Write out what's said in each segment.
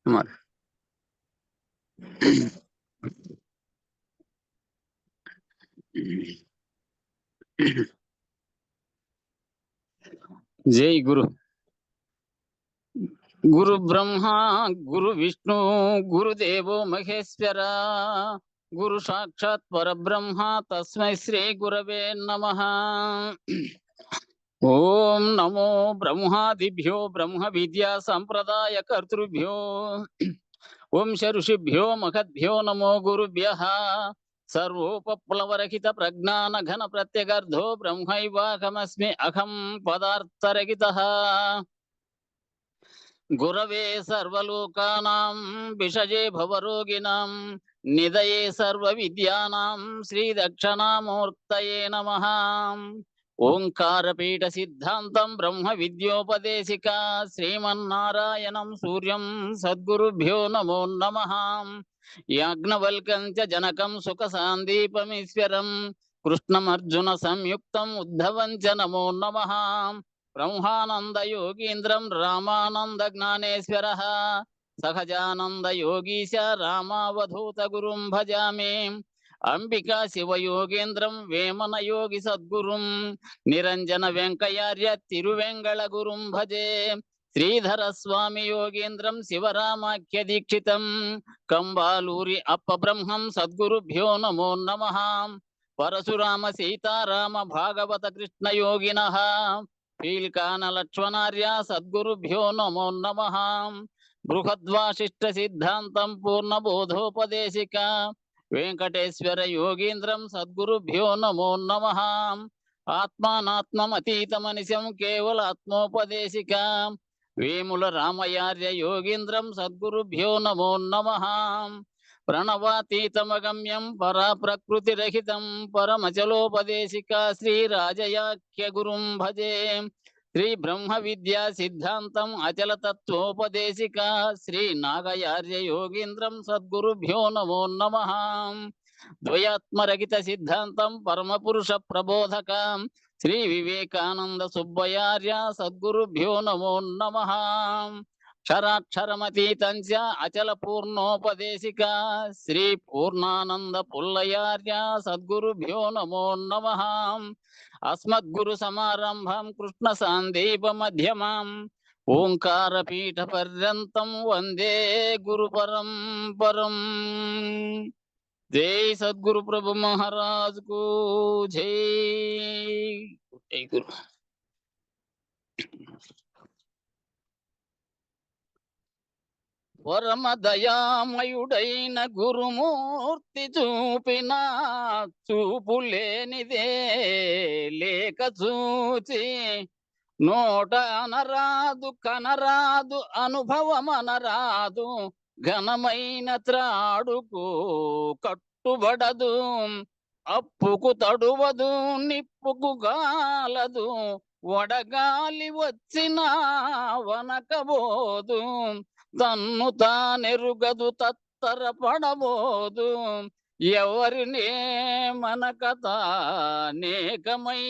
మరి జై గురు. గురు బ్రహ్మ గురు విష్ణు గురుదేవో మహేశ్వర, గురు సాక్షాత్ పరబ్రహ్మ తస్మై శ్రీ గురవే నమః. ఓం నమో బ్రహ్మాదిభ్యో బ్రహ్మ విద్యా సంప్రదాయ కర్తృభ్యో వంశ ఋషిభ్యో మహద్భ్యో నమో గురుభ్యః. సర్వోపప్లవరహిత ప్రజ్ఞాన ఘన ప్రత్యగర్ధో బ్రహ్మైవాహమస్మి అహం పదార్థరహితః. గురవే సర్వలోకానాం విషజే భవరోగిణాం నిదయే సర్వ విద్యానాం శ్రీ దక్షిణామూర్తయే నమః. ఓంకారపీఠ సిద్ధాంతం బ్రహ్మ విద్యోపదేశిక శ్రీమన్నారాయణం సూర్యం సద్గురుభ్యో నమో నమః. యాజ్ఞవల్కం చ జనకం సుఖ సాందీపమీశ్వరం కృష్ణమర్జున సంయుక్తం ఉద్ధవం చ నమో నమః. బ్రహ్మానంద యోగీంద్రం రామానంద జ్ఞానేశ్వర సహజానంద యోగీశ రామావధూత గురుం భజామి. అంబికా శివయోగేంద్రం వేమన యోగి సద్గురుం నిరంజన వెంకయార్య తిరువెంగళ గురుం భజే. శ్రీధర స్వామి యోగేంద్రం శివరామాఖ్య దీక్షితం కంబాలూరి అప్ప బ్రహ్మం సద్గురుభ్యో నమో నమః. పరశురామ సీతారామ భాగవత కృష్ణ యోగినః పీల్కాన లక్ష్మణార్య సద్గురుభ్యో నమో నమః. బృహద్వాసిష్ఠ సిద్ధాంతం పూర్ణబోధోపదేశిక వెంకటేశ్వర యోగీంద్రం సద్గురుభ్యో నమో నమః. ఆత్మానాత్మమతీతమనిశం కేవలాత్మోపదేశిక వేముల రామయార్య యోగీంద్రం సద్గురుభ్యో నమో నమః. ప్రణవాతీతమగమ్యం పరాప్రకృతిరహితం పరమచలోపదేశిక శ్రీరాజయాఖ్య గురుం భజే. శ్రీ బ్రహ్మ విద్యా సిద్ధాంతం అచల తత్వోపదేశిక శ్రీ నాగయార్య యోగీంద్రం సద్గురుభ్యో నమో నమః. ద్వయాత్మరహిత సిద్ధాంతం పరమపురుష ప్రబోధక శ్రీ వివేకానంద సుబ్బయార్య సద్గురుభ్యో నమో నమః. క్షరాక్షరమతీతం చ అచల పూర్ణోపదేశిక శ్రీ పూర్ణానంద పుల్లయార్య సద్గురుభ్యో నమో నమః. అస్మద్గురు సమారంభం కృష్ణ సాందీప మధ్యమాం ఓంకార పీఠ పర్యంతం వందే గురు పరంపరం. జై సద్గురు ప్రభు మహారాజ్ కు జై. జై గురు. పరమ దయామయుడైన గురుమూర్తి చూపిన చూపు లేనిదే లేక చూచి నోట అనరాదు కనరాదు అనుభవమనరాదు ఘనమైన త్రాడుకు కట్టుబడదు అప్పుకు తడువదు నిప్పుకు గాలదు వడగాలి వచ్చిన వనకబోదు తన్ను తానెరుగదు తత్తర పడబోదు ఎవరినే మనక తానేకమై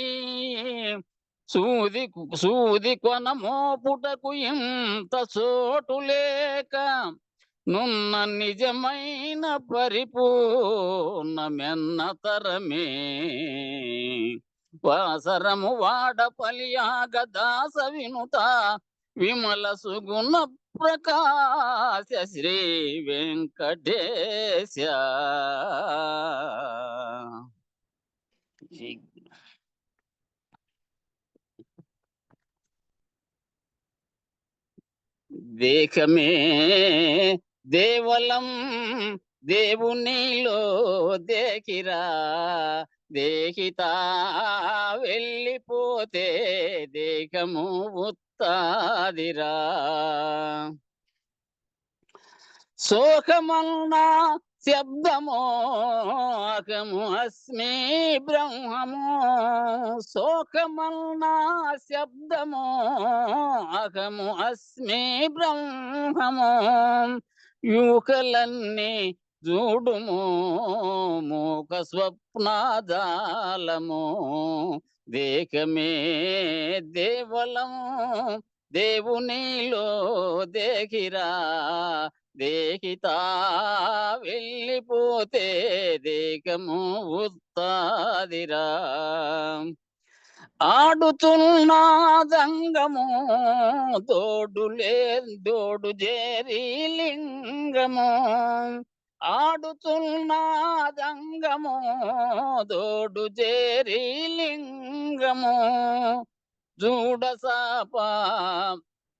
సూది కొన మోపుటకు ఇంత చోటు లేక నున్న నిజమైన పరిపూర్ణమెన్నతరమే వాసరము వాడ పలియాగ దాస వినుత విమల సుగుణ ప్రకాశ శ్రీ వెంకటేశ. దేహమే దేవలం దేవునిలో దేకిరా దేహితా వెళ్ళిపోతే దేహము ఉత్తాదిరా. శోకమన్నా శబ్దమోహము అస్మి బ్రహ్మము శోకమన్నా శబ్దమో అహము అస్మి బ్రహ్మము యూకలన్నీ చూడుము మూక స్వప్నాదాలము దేహమే దేవలము దేవునిలో దేకిరా, దేకితా వెళ్ళిపోతే దేకము ఉత్తాదిరా. ఆడుతున్నదంగము దోడు చేరి లింగము, ఆడుతున్నదంగము దోడు చేరి లింగము. జూడ సాప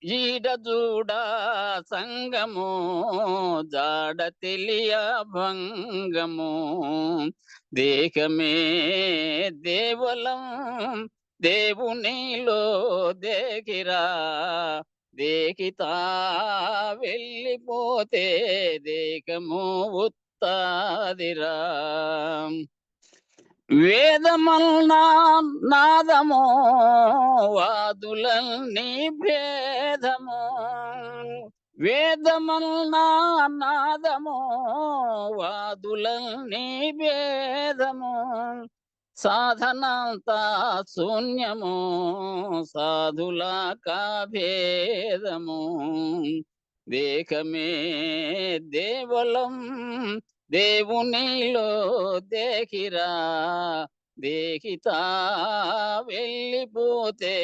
ఈడ జూడ సంగము, జాడ తెలియ భంగము. దేహమే దేవలం, దేవునిలో దేకిరా, దేకితా వెళ్ళిపోతే దేకము ఉత్తాదిరా. వేదమల్నా నాదము వాదులన్నీ భేదము, వేదమల్నా నాదము వాదులన్నీ భేదము. సాధనంతా శూన్యము సాధుల భేదము. దేకమే దేవలం, దేవునిలో దేకిరా, దేకితా వెళ్ళిపోతే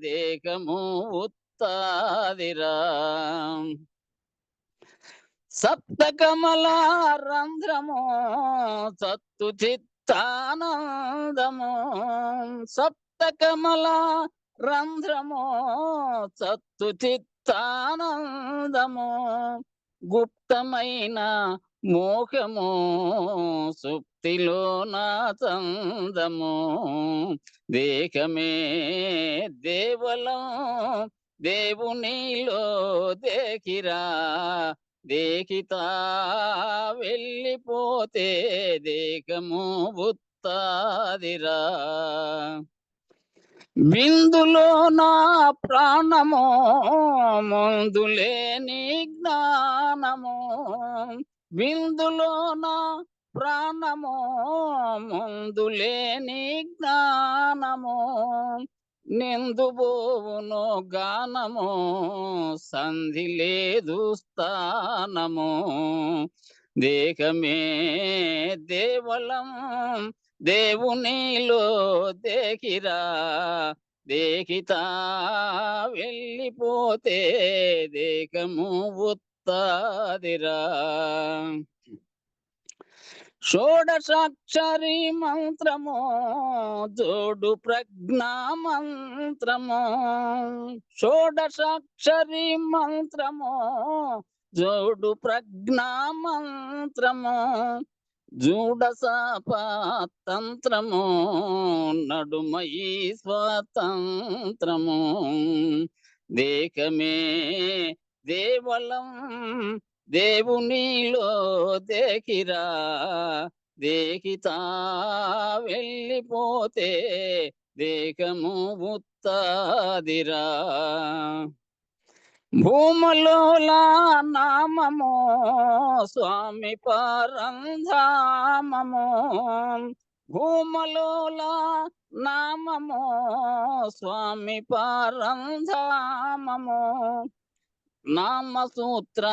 దేకము ఉత్తాదిరా. సప్తకమల రంధ్రము సత్తు చిత్తానందము, సప్తకమల రంధ్రము సత్తు చిత్తానందము. గుప్తమైన మోహము సుప్తిలో నా చందము. దేహమే దేవలం, దేవునిలో దేకిరా, దేకితా వెళ్ళిపోతే దేకము ఉత్తాదిరా. బిందులో నా ప్రాణము మందులేని జ్ఞానము, బిందులో నా ప్రాణము మందులేని జ్ఞానము. నిందుబోవును గానము సంధి లేదు స్థానము. దేహమే దేవలం, దేవునిలో దేకిరా, దేకితా వెళ్ళిపోతే దేకము ఉత్తాదిరా. షోడశాక్షరి మంత్రము జోడు ప్రజ్ఞా మంత్రము, షోడశాక్షరి మంత్రము జోడు ప్రజ్ఞా మంత్రము. జూడసాప తంత్రము నడుమయి స్వాతంత్రము. దేకమే దేవలం, దేవునిలో దేకిరా, దేకితా వెళ్ళిపోతే దేకము ఉత్తాదిరా. భూములోలా నామము స్వామి పరంధామము, భూములోలా నామము స్వామి పరంధామము. నామసూత్ర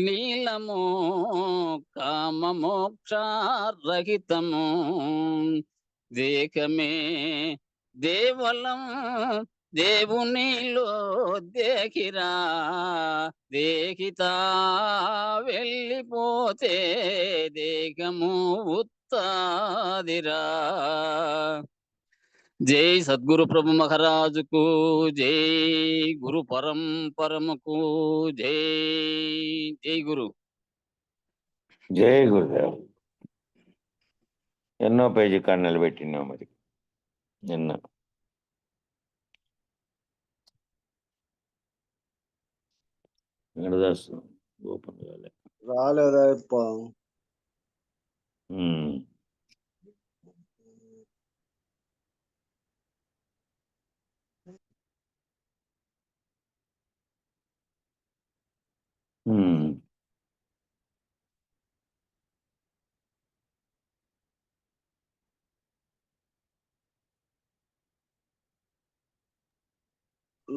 లీలము కామమోక్ష రహితము. దేకమే దేవలం, దేవునిలో దేకిరా, దేకితా వెళ్ళిపోతే దేకము ఉత్తాదిరా. జై సద్గురు ప్రభు మహారాజుకు జై, గురు పరంపరముకు జై. జై గురు. జై గురుదేవ్. ఎన్నో పేజీ కాడ నిలబెట్టినావు మరి నిన్న. వెంకటదాసు ఓపెన్ రాలేదా?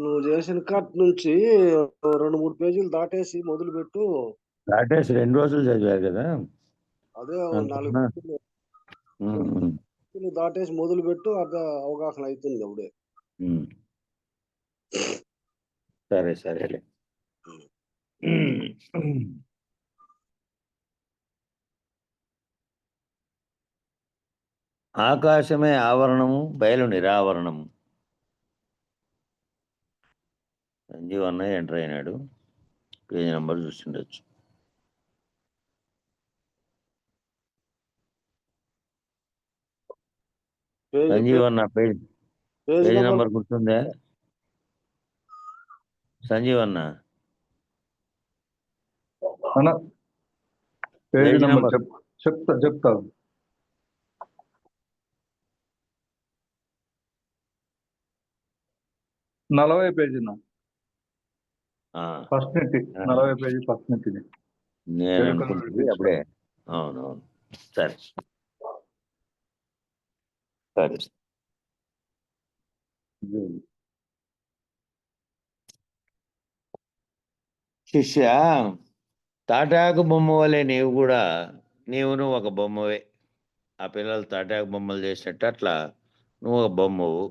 నువ్వు చేసిన కట్ నుంచి 2-3 పేజీలు దాటేసి మొదలుపెట్టు. దాటేసి 2 రోజులు చదివారు కదా. అదే అంతేనా? 4 పేజీలు దాటేసి మొదలుపెట్టు, అవగాహన అవుతుంది అప్పుడే. సరే సరేలే. ఆకాశమే ఆవరణము, బయలు నిరావరణము. సంజీవ్ అన్నయ్య ఎంటర్ అయినాడు. Page number చూస్తుండొచ్చు. సంజీవ్ అన్న పేజీ నెంబర్ గుర్తుందా? సంజీవ్ అన్న పేజీ నెంబర్ చెప్తా. 40 పేజీనా? ఫస్ట్ నుంచి 40 పేజీ ఫస్ట్ నుంచి నేను అనుకుంటుంది అప్పుడే. అవునవును, సరే సరే. శిష్య, తాటాకు బొమ్మ వలె నీవును ఒక బొమ్మవే. ఆ పిల్లలు తాటాకు బొమ్మలు చేసినట్టు అట్లా నువ్వు ఒక బొమ్మవు.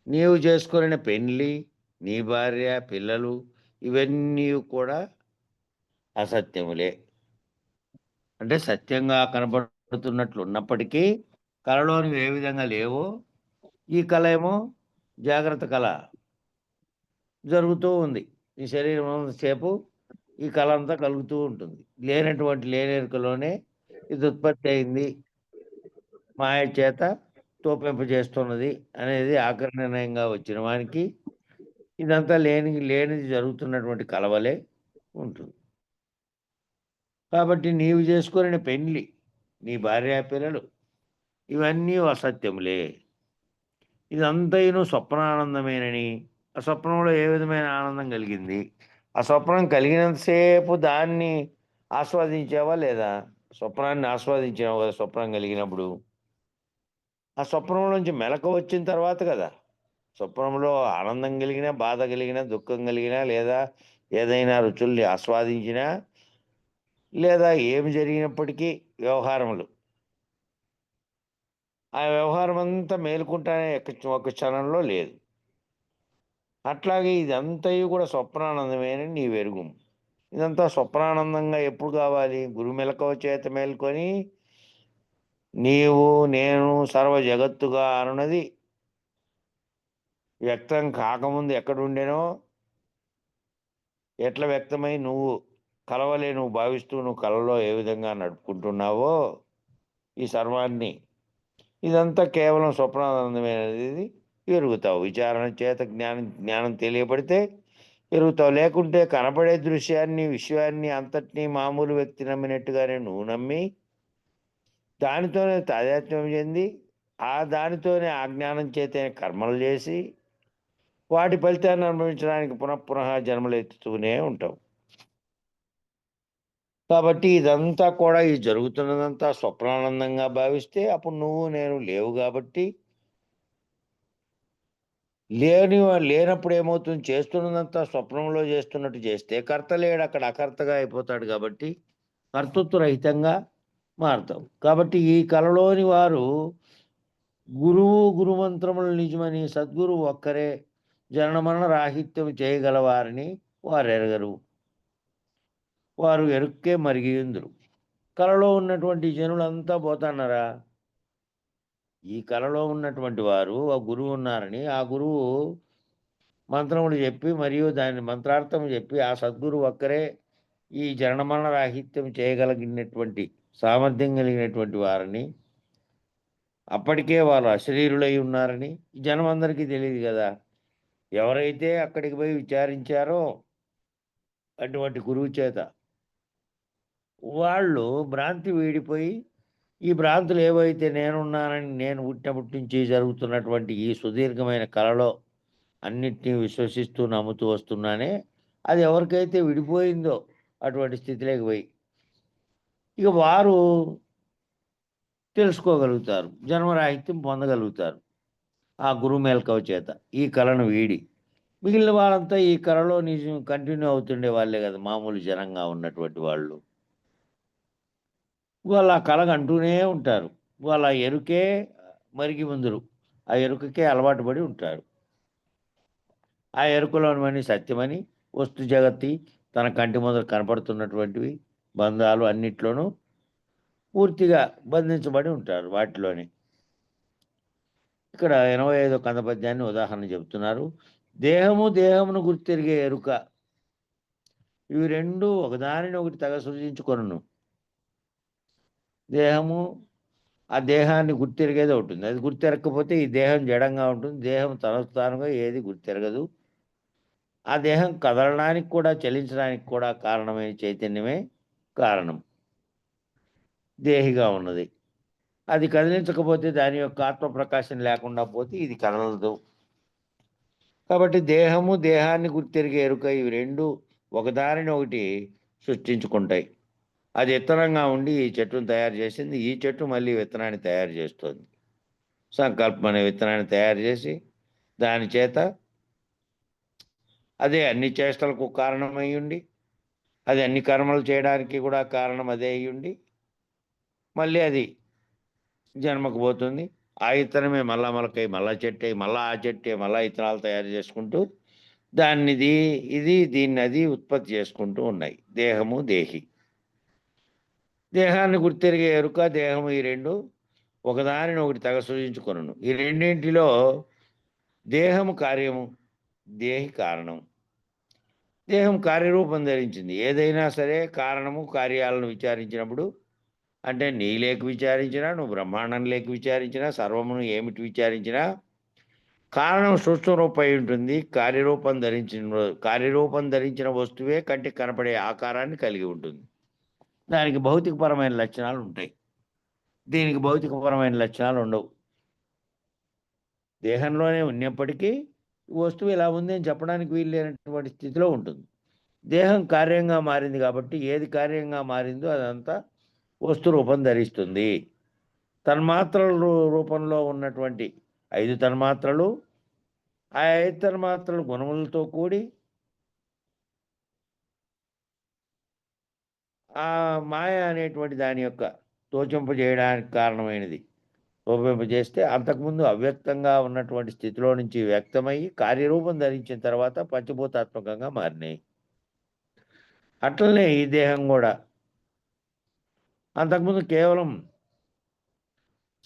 నీవు చేసుకున్న పెళ్ళి, నీ భార్య, పిల్లలు ఇవన్నీ కూడా అసత్యములే. అంటే సత్యంగా కనబడుతున్నట్లు ఉన్నప్పటికీ కళలో నువ్వు ఏ విధంగా లేవో ఈ కళ ఏమో జాగ్రత్త కళ జరుగుతూ ఉంది. నీ శరీరం సేపు ఈ కళ అంతా కలుగుతూ ఉంటుంది. లేనెరుకలోనే ఇది ఉత్పత్తి అయింది, మాయ చేత తోపింప చేస్తున్నది అనేది ఆఖరి నిర్ణయంగా వచ్చిన వానికి ఇదంతా లేనిది జరుగుతున్నటువంటి కలవలే ఉంటుంది. కాబట్టి నీవు చేసుకునే పెళ్ళి, నీ భార్య, పిల్లలు ఇవన్నీ అసత్యములే. ఇదంతయును స్వప్నానందమేనని, ఆ స్వప్నంలో ఏ విధమైన ఆనందం కలిగింది, ఆ స్వప్నం కలిగినంతసేపు దాన్ని ఆస్వాదించావా లేదా? స్వప్నాన్ని ఆస్వాదించావు కదా. స్వప్నం కలిగినప్పుడు ఆ స్వప్నం నుంచి మెలకు వచ్చిన తర్వాత కదా. స్వప్నంలో ఆనందం కలిగినా, బాధ కలిగినా, దుఃఖం కలిగినా, లేదా ఏదైనా రుచుల్ని ఆస్వాదించినా, లేదా ఏమి జరిగినప్పటికీ వ్యవహారములు, ఆ వ్యవహారం అంతా మేలుకుంటానే ఒక క్షణంలో లేదు. అట్లాగే ఇదంతయు కూడా స్వప్నానందమేనని నీ వెరుగు. ఇదంతా స్వప్నానందంగా ఎప్పుడు కావాలి? గురు మెలకువ చేత మేల్కొని నీవు నేను సర్వ జగత్తుగా అన్నది వ్యక్తం కాకముందు ఎక్కడుండేనో, ఎట్లా వ్యక్తమై నువ్వు నువ్వు భావిస్తూ నువ్వు కలలో ఏ విధంగా నడుపుకుంటున్నావో ఈ సర్వాన్ని, ఇదంతా కేవలం స్వప్నానందమైనది ఎరుగుతావు. విచారణ చేత జ్ఞానం తెలియబడితే ఎరుగుతావు. లేకుంటే కనపడే దృశ్యాన్ని, విషయాన్ని అంతటినీ మామూలు వ్యక్తి నమ్మినట్టుగానే నువ్వు నమ్మి దానితోనే తాదాత్మ్యం చెంది దానితోనే అజ్ఞానం చేతే కర్మలు చేసి వాటి ఫలితాన్ని అనుభవించడానికి పునః జన్మలు ఎత్తుతూనే ఉంటావు. కాబట్టి ఇదంతా కూడా ఈ జరుగుతున్నదంతా స్వప్నానందంగా భావిస్తే అప్పుడు నువ్వు నేను లేవు. కాబట్టి లేనప్పుడు ఏమవుతుంది? చేస్తున్నదంతా స్వప్నంలో చేస్తున్నట్టు చేస్తే కర్త లేడు, అక్కడ అకర్తగా అయిపోతాడు. కాబట్టి కర్తృత్వ రహితంగా మారుతావు. కాబట్టి ఈ కళలోని వారు గురుమంత్రములు నిజమని, సద్గురువు ఒక్కరే జనన రాహిత్యం చేయగలవారని వారు ఎరగరు. వారు ఎరుక్కే మరిగియుందురు. కళలో ఉన్నటువంటి జనులంతా పోతున్నారా? ఈ కళలో ఉన్నటువంటి వారు ఆ గురువు ఉన్నారని, ఆ గురువు మంత్రములు చెప్పి మరియు దాని మంత్రార్థం చెప్పి ఆ సద్గురువు ఒక్కరే ఈ జనన రాహిత్యం చేయగలిగినటువంటి సామర్థ్యం కలిగినటువంటి వారని, అప్పటికే వాళ్ళు అశరీరులై ఉన్నారని జనం అందరికీ తెలియదు కదా. ఎవరైతే అక్కడికి పోయి విచారించారో అటువంటి గురువు చేత వాళ్ళు భ్రాంతి వీడిపోయి, ఈ భ్రాంతులు ఏవైతే నేనున్నానని, నేను పుట్టినప్పటి నుంచి జరుగుతున్నటువంటి ఈ సుదీర్ఘమైన కళలో అన్నిటినీ విశ్వసిస్తూ నమ్ముతూ వస్తున్నానే, అది ఎవరికైతే విడిపోయిందో అటువంటి స్థితిలోకి పోయి ఇక వారు తెలుసుకోగలుగుతారు, జన్మరాహిత్యం పొందగలుగుతారు ఆ గురు మేల్కవ చేత. ఈ కళను వీడి మిగిలిన వాళ్ళంతా ఈ కళలో నిజం కంటిన్యూ అవుతుండే వాళ్ళే కదా, మామూలు జనంగా ఉన్నటువంటి వాళ్ళు. వాళ్ళు ఆ కళకు అంటూనే ఉంటారు. వాళ్ళ ఎరుకే మరిగి ముందురు, ఆ ఎరుకకే అలవాటు పడి ఉంటారు. ఆ ఎరుకలోనివన్నీ సత్యమని, వస్తు జగత్తి తన కంటి ముందర కనపడుతున్నటువంటివి బంధాలు అన్నిట్లోనూ పూర్తిగా బంధించబడి ఉంటారు వాటిలోనే. ఇక్కడ 85వ కంద పద్యాన్ని ఉదాహరణ చెబుతున్నారు. దేహమును గుర్తెరిగే ఎరుక, ఇవి రెండు ఒకదానిని ఒకటి తెగ సృజించుకొనును. దేహము, ఆ దేహాన్ని గుర్తెరిగేది ఉంటుంది. అది గుర్తెరగకపోతే ఈ దేహం జడంగా ఉంటుంది. దేహం తనకు తానుగా ఏది గుర్తెరగదు. ఆ దేహం కదలడానికి కూడా, చలించడానికి కూడా కారణమైన చైతన్యమే కారణం, దేహిగా ఉన్నది. అది కదిలించకపోతే, దాని యొక్క ఆత్మప్రకాశం లేకుండా పోతే ఇది కదలదు. కాబట్టి దేహాన్ని గుర్తెరిగే ఎరుక, ఇవి రెండు ఒకదానిని ఒకటి సృష్టించుకుంటాయి. అది విత్తనంగా ఉండి ఈ చెట్టును తయారు చేసింది, ఈ చెట్టు మళ్ళీ విత్తనాన్ని తయారు చేస్తుంది. సంకల్పం అనే విత్తనాన్ని తయారు చేసి, దాని చేత అదే అన్ని చేష్టలకు కారణమై ఉండి, అది అన్ని కర్మలు చేయడానికి కూడా కారణం అదే అయ్యుండి, మళ్ళీ అది జన్మకు పోతుంది. ఆ ఇత్తనమే మళ్ళా మొలకై, మళ్ళా చెట్టు, మళ్ళా ఆ చెట్టే, మళ్ళా ఇత్తనాలు తయారు చేసుకుంటూ దీన్ని అది ఉత్పత్తి చేసుకుంటూ ఉన్నాయి. దేహము, దేహి. దేహాన్ని గుర్తెరిగే ఎరుక, దేహము, ఈ రెండు ఒకదానిని ఒకటి తెగ సృజించుకొనును. ఈ రెండింటిలో దేహము కార్యము, దేహి కారణం. దేహం కార్యరూపం ధరించింది. ఏదైనా సరే కారణము కార్యాలను విచారించినప్పుడు, అంటే నీ లేక విచారించినా, నువ్వు బ్రహ్మాండం లేక విచారించినా, సర్వమును ఏమిటి విచారించినా, కారణం సూక్ష్మరూపై ఉంటుంది. కార్యరూపం ధరించిన వస్తువే కంటికి కనపడే ఆకారాన్ని కలిగి ఉంటుంది. దానికి భౌతికపరమైన లక్షణాలు ఉంటాయి, దీనికి భౌతికపరమైన లక్షణాలు ఉండవు. దేహంలోనే ఉన్నప్పటికీ వస్తువు ఇలా ఉంది అని చెప్పడానికి వీలు లేనటువంటి స్థితిలో ఉంటుంది. దేహం కార్యంగా మారింది కాబట్టి, ఏది కార్యంగా మారిందో అదంతా వస్తు రూపం ధరిస్తుంది. తన్మాత్రల రూపంలో ఉన్నటువంటి 5 తన్మాత్రలు, ఆ 5 తన్మాత్రలు గుణములతో కూడి ఆ మాయ అనేటువంటి దాని యొక్క తోచింపజేయడానికి కారణమైనది రూపింపజేస్తే, అంతకుముందు అవ్యక్తంగా ఉన్నటువంటి స్థితిలో నుంచి వ్యక్తమయ్యి కార్యరూపం ధరించిన తర్వాత పంచభూతాత్మకంగా మారినాయి. అట్లనే ఈ దేహం కూడా అంతకుముందు కేవలం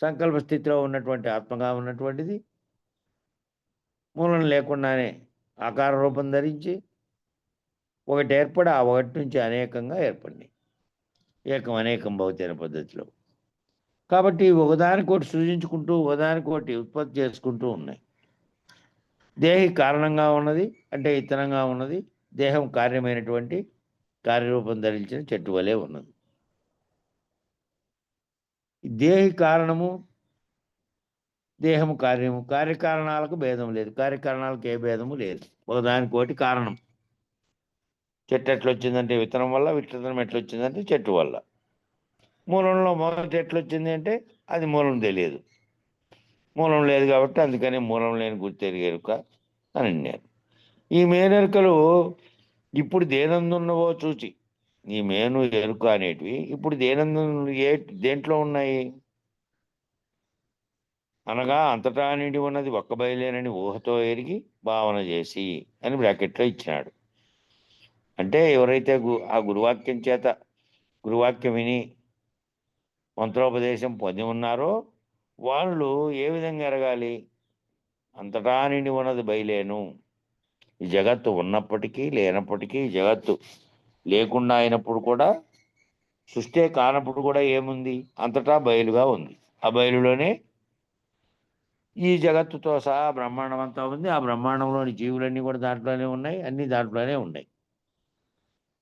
సంకల్ప స్థితిలో ఉన్నటువంటి ఆత్మగా ఉన్నటువంటిది, మూలం లేకుండానే ఆకార రూపం ధరించి ఒకటి ఏర్పడి, ఆ ఒకటి నుంచి అనేకంగా ఏర్పడినాయి. ఏకం అనేకం భవతి అనే పద్ధతిలో. కాబట్టి ఒకదానికోటి సృజించుకుంటూ, ఒకదానికోటి ఉత్పత్తి చేసుకుంటూ ఉన్నాయి. దేహి కారణంగా ఉన్నది, అంటే ఇత్తనంగా ఉన్నది. దేహం కార్యమైనటువంటి కార్యరూపం ధరించిన చెట్టు వలె ఉన్నది. దేహి కారణము, దేహము కార్యము. కార్యకారణాలకు భేదం లేదు, కార్యకారణాలకు ఏ భేదము లేదు. ఒకదానికోటి కారణం. చెట్టు ఎట్లొచ్చిందంటే విత్తనం వల్ల, విత్తనం ఎట్లొచ్చిందంటే చెట్టు వల్ల. మూలంలో మొదటి ఎట్లొచ్చింది అంటే అది మూలం తెలియదు, మూలం లేదు కాబట్టి అందుకని మూలం లేని గుర్తెరిగెరుక అని అన్నారు. ఈ మేనెరుకలు ఇప్పుడు దేనందున్నవో చూచి, ఈ మేను ఎరుక అనేటివి ఇప్పుడు దేంట్లో ఉన్నాయి అనగా, అంతటా నిండి ఉన్నది ఒక్క బయలేనని ఊహతో ఎరిగి భావన చేసి అని బ్రాకెట్లో ఇచ్చినాడు. అంటే ఎవరైతే ఆ గురువాక్యం విని మంత్రోపదేశం పొంది ఉన్నారో వాళ్ళు ఏ విధంగా ఎరగాలి? అంతటా నిండి ఉన్నది బయలేను. ఈ జగత్తు ఉన్నప్పటికీ లేనప్పటికీ, జగత్తు లేకుండా అయినప్పుడు కూడా, సృష్టి కానప్పుడు కూడా ఏముంది? అంతటా బయలుగా ఉంది. ఆ బయలులోనే ఈ జగత్తుతో సహా బ్రహ్మాండం అంతా ఉంది. ఆ బ్రహ్మాండంలోని జీవులన్నీ కూడా దాంట్లోనే ఉన్నాయి, అన్నీ దాంట్లోనే ఉన్నాయి.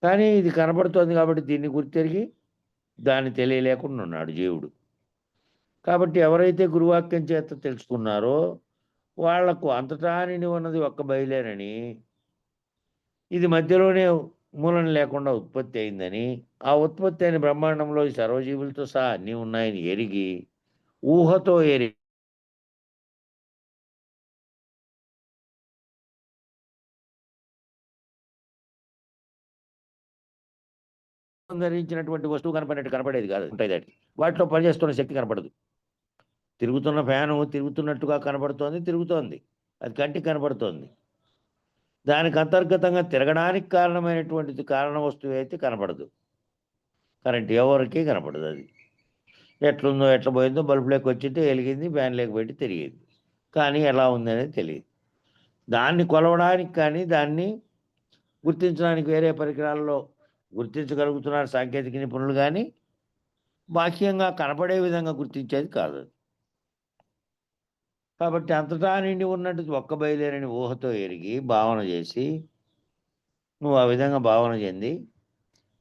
కానీ ఇది కనబడుతోంది కాబట్టి దీన్ని గుర్తెరిగి దాన్ని తెలియలేకుండా ఉన్నాడు జీవుడు. కాబట్టి ఎవరైతే గురువాక్యం చేత తెలుసుకున్నారో వాళ్లకు అంతటా నిండి ఉన్నది ఒక్క బయలేనని, ఇది మధ్యలోనే మూలం లేకుండా ఉత్పత్తి అయిందని, ఆ ఉత్పత్తి అయిన బ్రహ్మాండంలో ఈ సర్వజీవులతో సహా అన్నీ ఉన్నాయని ఎరిగి, ఊహతో ఎరిగి ధరించినటువంటి వస్తువు కనపడినట్టు కనపడేది కాదు, ఉంటాయి దాటి వాటిలో పనిచేస్తున్న శక్తి కనపడదు. తిరుగుతున్న ఫ్యాను తిరుగుతున్నట్టుగా కనపడుతోంది, తిరుగుతోంది, అది కంటికి కనపడుతోంది. దానికి అంతర్గతంగా తిరగడానికి కారణమైనటువంటిది కారణ వస్తువు అయితే కనపడదు. కరెంట్ ఎవరికి కనపడదు. అది ఎట్లుందో ఎట్లా పోయిందో బల్బులోకి వచ్చింటే వెలిగింది, ఫ్యాన్ లేకపోతే తిరిగింది, కానీ ఎలా ఉంది అనేది తెలియదు. దాన్ని కొలవడానికి కానీ దాన్ని గుర్తించడానికి వేరే పరికరాల్లో గుర్తించగలుగుతున్నారు సాంకేతిక నిపుణులు, కానీ బాహ్యంగా కనపడే విధంగా గుర్తించేది కాదు. కాబట్టి అంతటా నిండి ఉన్నట్టు ఒక్క బయలేరని ఊహతో ఎరిగి భావన చేసి నువ్వు ఆ విధంగా భావన చెంది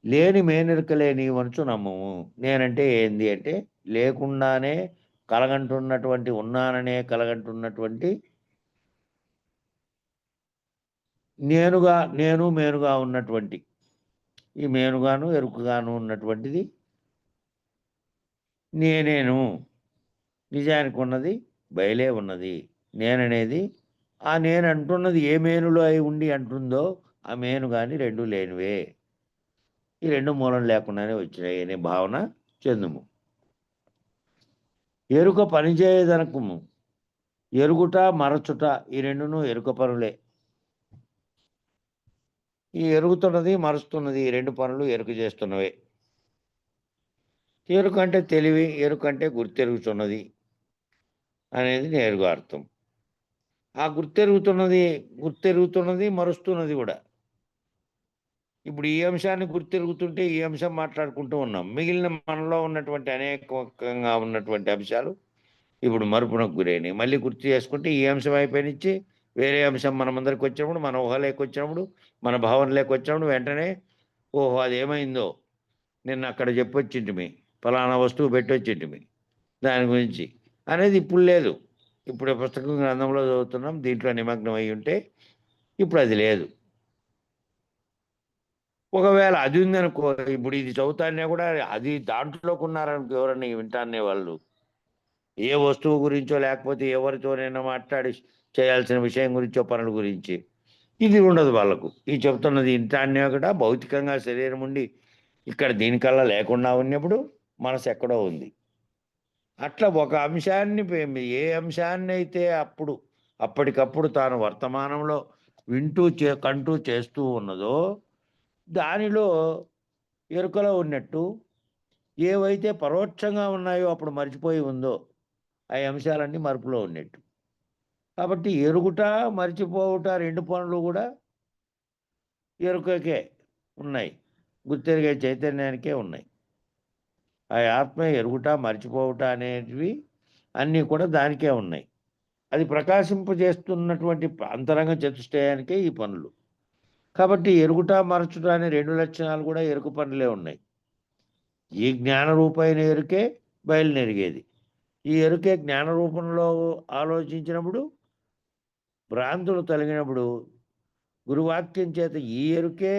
లేని మేనెరుకలే నీ వంచు నమ్మము. నేనంటే ఏంది అంటే లేకుండానే కలగంటున్నటువంటి, ఉన్నాననే కలగంటున్నటువంటి నేను మేనుగా ఉన్నటువంటి ఈ మేనుగాను ఎరుకుగాను ఉన్నటువంటిది నేనేను. నిజానికి ఉన్నది బయలే ఉన్నది. నేననేది ఆ నేను అంటున్నది ఏ మేనులో అయి ఉండి అంటుందో ఆ మేను కానీ రెండు లేనివే, ఈ రెండు మూలం లేకుండానే వచ్చినాయి అనే భావన చెందుము. ఎరుక పనిచేయదనకుము. ఎరుగుట మరచుట ఈ రెండును ఎరుక పనులే. ఈ ఎరుగుతున్నది మరుస్తున్నది ఈ రెండు పనులు ఎరుక చేస్తున్నవే. ఎరుకంటే తెలివి, ఎరుకంటే గుర్తెరుగుతున్నది అనేది నేరుగా అర్థం. ఆ గుర్తెరుగుతున్నది మరుస్తున్నది కూడా. ఇప్పుడు ఈ అంశాన్ని గుర్తెరుగుతుంటే ఈ అంశం మాట్లాడుకుంటూ ఉన్నాం. మిగిలిన మనలో ఉన్నటువంటి అనేకంగా ఉన్నటువంటి అంశాలు ఇప్పుడు మరుపునకు గురైనవి. మళ్ళీ గుర్తు చేసుకుంటే ఈ అంశం అయిపోయినిచ్చి వేరే అంశం మన ముందరికి వచ్చినప్పుడు, మన ఊహలోకి వచ్చినప్పుడు, మన భావనలోకి వచ్చినప్పుడు వెంటనే ఓహో అదేమైందో నిన్న అక్కడ చెప్పొచ్చింటిమి, ఫలానా వస్తువు పెట్టొచ్చింటిమి దాని గురించి అనేది ఇప్పుడు లేదు. ఇప్పుడు పుస్తకం గ్రంథంలో చదువుతున్నాం, దీంట్లో నిమగ్నం అయి ఉంటే ఇప్పుడు అది లేదు. ఒకవేళ అది ఉందనుకో, ఇప్పుడు ఇది చదువుతానే కూడా అది దాంట్లోకి ఉన్నారనుకో, ఎవరన్నా వింటానే వాళ్ళు ఏ వస్తువు గురించో లేకపోతే ఎవరితోనైనా మాట్లాడి చేయాల్సిన విషయం గురించో పనుల గురించి ఇది ఉండదు వాళ్ళకు. ఈ చెబుతున్నది ఇంటానే కూడా భౌతికంగా శరీరం ఉండి ఇక్కడ దీనికల్లా లేకుండా ఉన్నప్పుడు మనసు ఎక్కడో ఉంది. అట్లా ఒక అంశాన్ని ఏ అంశాన్ని అయితే అప్పటికప్పుడు తాను వర్తమానంలో వింటూ కంటూ చేస్తూ ఉన్నదో దానిలో ఎరుకలో ఉన్నట్టు ఏవైతే పరోక్షంగా ఉన్నాయో అప్పుడు మర్చిపోయి ఉందో ఆ అంశాలన్నీ మరుపులో ఉన్నట్టు. కాబట్టి ఎరుగుట మర్చిపోవుట రెండు పనులు కూడా ఎరుకకే ఉన్నాయి, గుర్తెరిగే చైతన్యానికే ఉన్నాయి. ఆ ఆత్మ ఎరుగుట మర్చిపోవుట అనేటివి అన్నీ కూడా దానికే ఉన్నాయి. అది ప్రకాశింపజేస్తున్నటువంటి అంతరంగ చతుష్టయానికే ఈ పనులు. కాబట్టి ఎరుగుట మరచుట అనే రెండు లక్షణాలు కూడా ఎరుకు పనులే ఉన్నాయి. ఈ జ్ఞాన రూపమైన ఎరుకే బయలునెరిగేది. ఈ ఎరుకే జ్ఞాన రూపంలో ఆలోచించినప్పుడు భ్రాంతులు తొలగినప్పుడు గురువాక్యం చేత ఈ ఎరుకే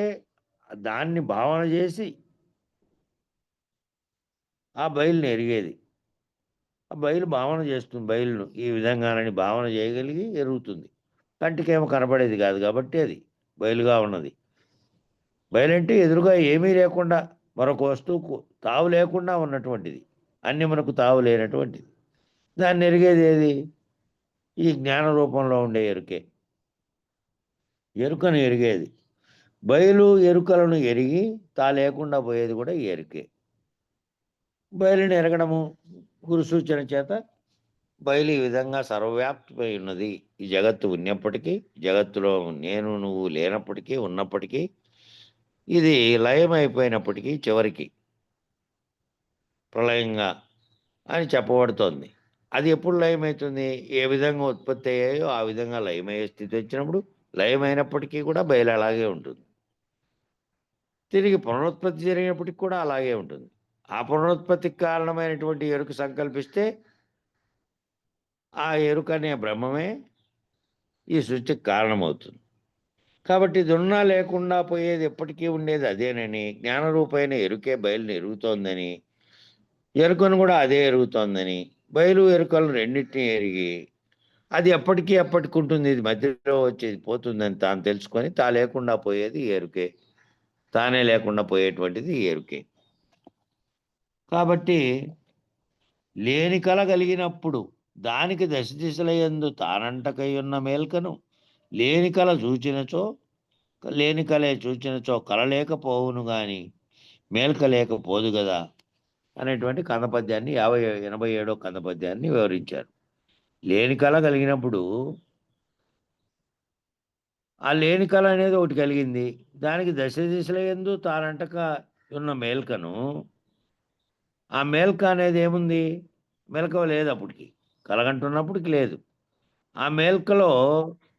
దాన్ని భావన చేసి ఆ బయలుని ఎరిగేది. ఆ బయలు భావన చేస్తుంది, బయలును ఈ విధంగానని భావన చేయగలిగి ఎరుగుతుంది. కంటికేమో కనపడేది కాదు కాబట్టి అది బయలుగా ఉన్నది. బయలంటే ఎదురుగా ఏమీ లేకుండా మరొక వస్తువుకు తావు లేకుండా ఉన్నటువంటిది, అన్ని మనకు తావు లేనటువంటిది. దాన్ని ఎరిగేది ఏది? ఈ జ్ఞాన రూపంలో ఉండే ఎరుకే. ఎరుకను ఎరిగేది బయలు. ఎరుకలను ఎరిగి తా లేకుండా పోయేది కూడా ఈ ఎరుకే. బయలుని ఎరగడము గురు సూచన చేత బయలు ఈ విధంగా సర్వవ్యాప్తిపై ఉన్నది. ఈ జగత్తు ఉన్నప్పటికీ, జగత్తులో నేను నువ్వు లేనప్పటికీ, ఉన్నప్పటికీ, ఇది లయమైపోయినప్పటికీ చివరికి ప్రళయంగా అని చెప్పబడుతోంది. అది ఎప్పుడు లయమవుతుంది? ఏ విధంగా ఉత్పత్తి అయ్యాయో ఆ విధంగా లయమయ్యే స్థితి వచ్చినప్పుడు లయమైనప్పటికీ కూడా బయలు అలాగే ఉంటుంది. తిరిగి పునరుత్పత్తి జరిగినప్పటికి కూడా అలాగే ఉంటుంది. ఆ పునరుత్పత్తికి కారణమైనటువంటి ఎరుక సంకల్పిస్తే ఆ ఎరుక అనే బ్రహ్మమే ఈ సృష్టికి కారణమవుతుంది. కాబట్టి ఇది ఉన్నా లేకుండా పోయేది ఎప్పటికీ ఉండేది అదేనని, జ్ఞానరూపైన ఎరుకే బయలుని ఎరుగుతోందని, ఎరుకను కూడా అదే ఎరుగుతోందని, బయలు ఎరుకలను రెండింటినీ ఎరిగి అది ఎప్పటికీ ఎప్పటికి ఉంటుంది, ఇది మధ్యలో వచ్చేది పోతుందని తాను తెలుసుకొని తా లేకుండా పోయేది ఎరుకే. తానే లేకుండా పోయేటువంటిది ఎరుకే. కాబట్టి లేని కల కలిగినప్పుడు దానికి దశ దిశలయందు తానంటకై ఉన్న మేల్కను లేని కల చూచినచో లేని కలే చూచినచో కల లేకపోవును గాని మేల్క లేకపోదు కదా అనేటువంటి కందపద్యాన్ని 87వ కందపద్యాన్ని వివరించారు. లేని కళ కలిగినప్పుడు ఆ లేని కళ అనేది ఒకటి కలిగింది. దానికి దశ దిశలయందు తానంటక ఉన్న మేల్కను ఆ మేల్క అనేది ఏముంది? మెలకువ లేదు అప్పటికి. కలగంటున్నప్పటికి లేదు. ఆ మేల్కలో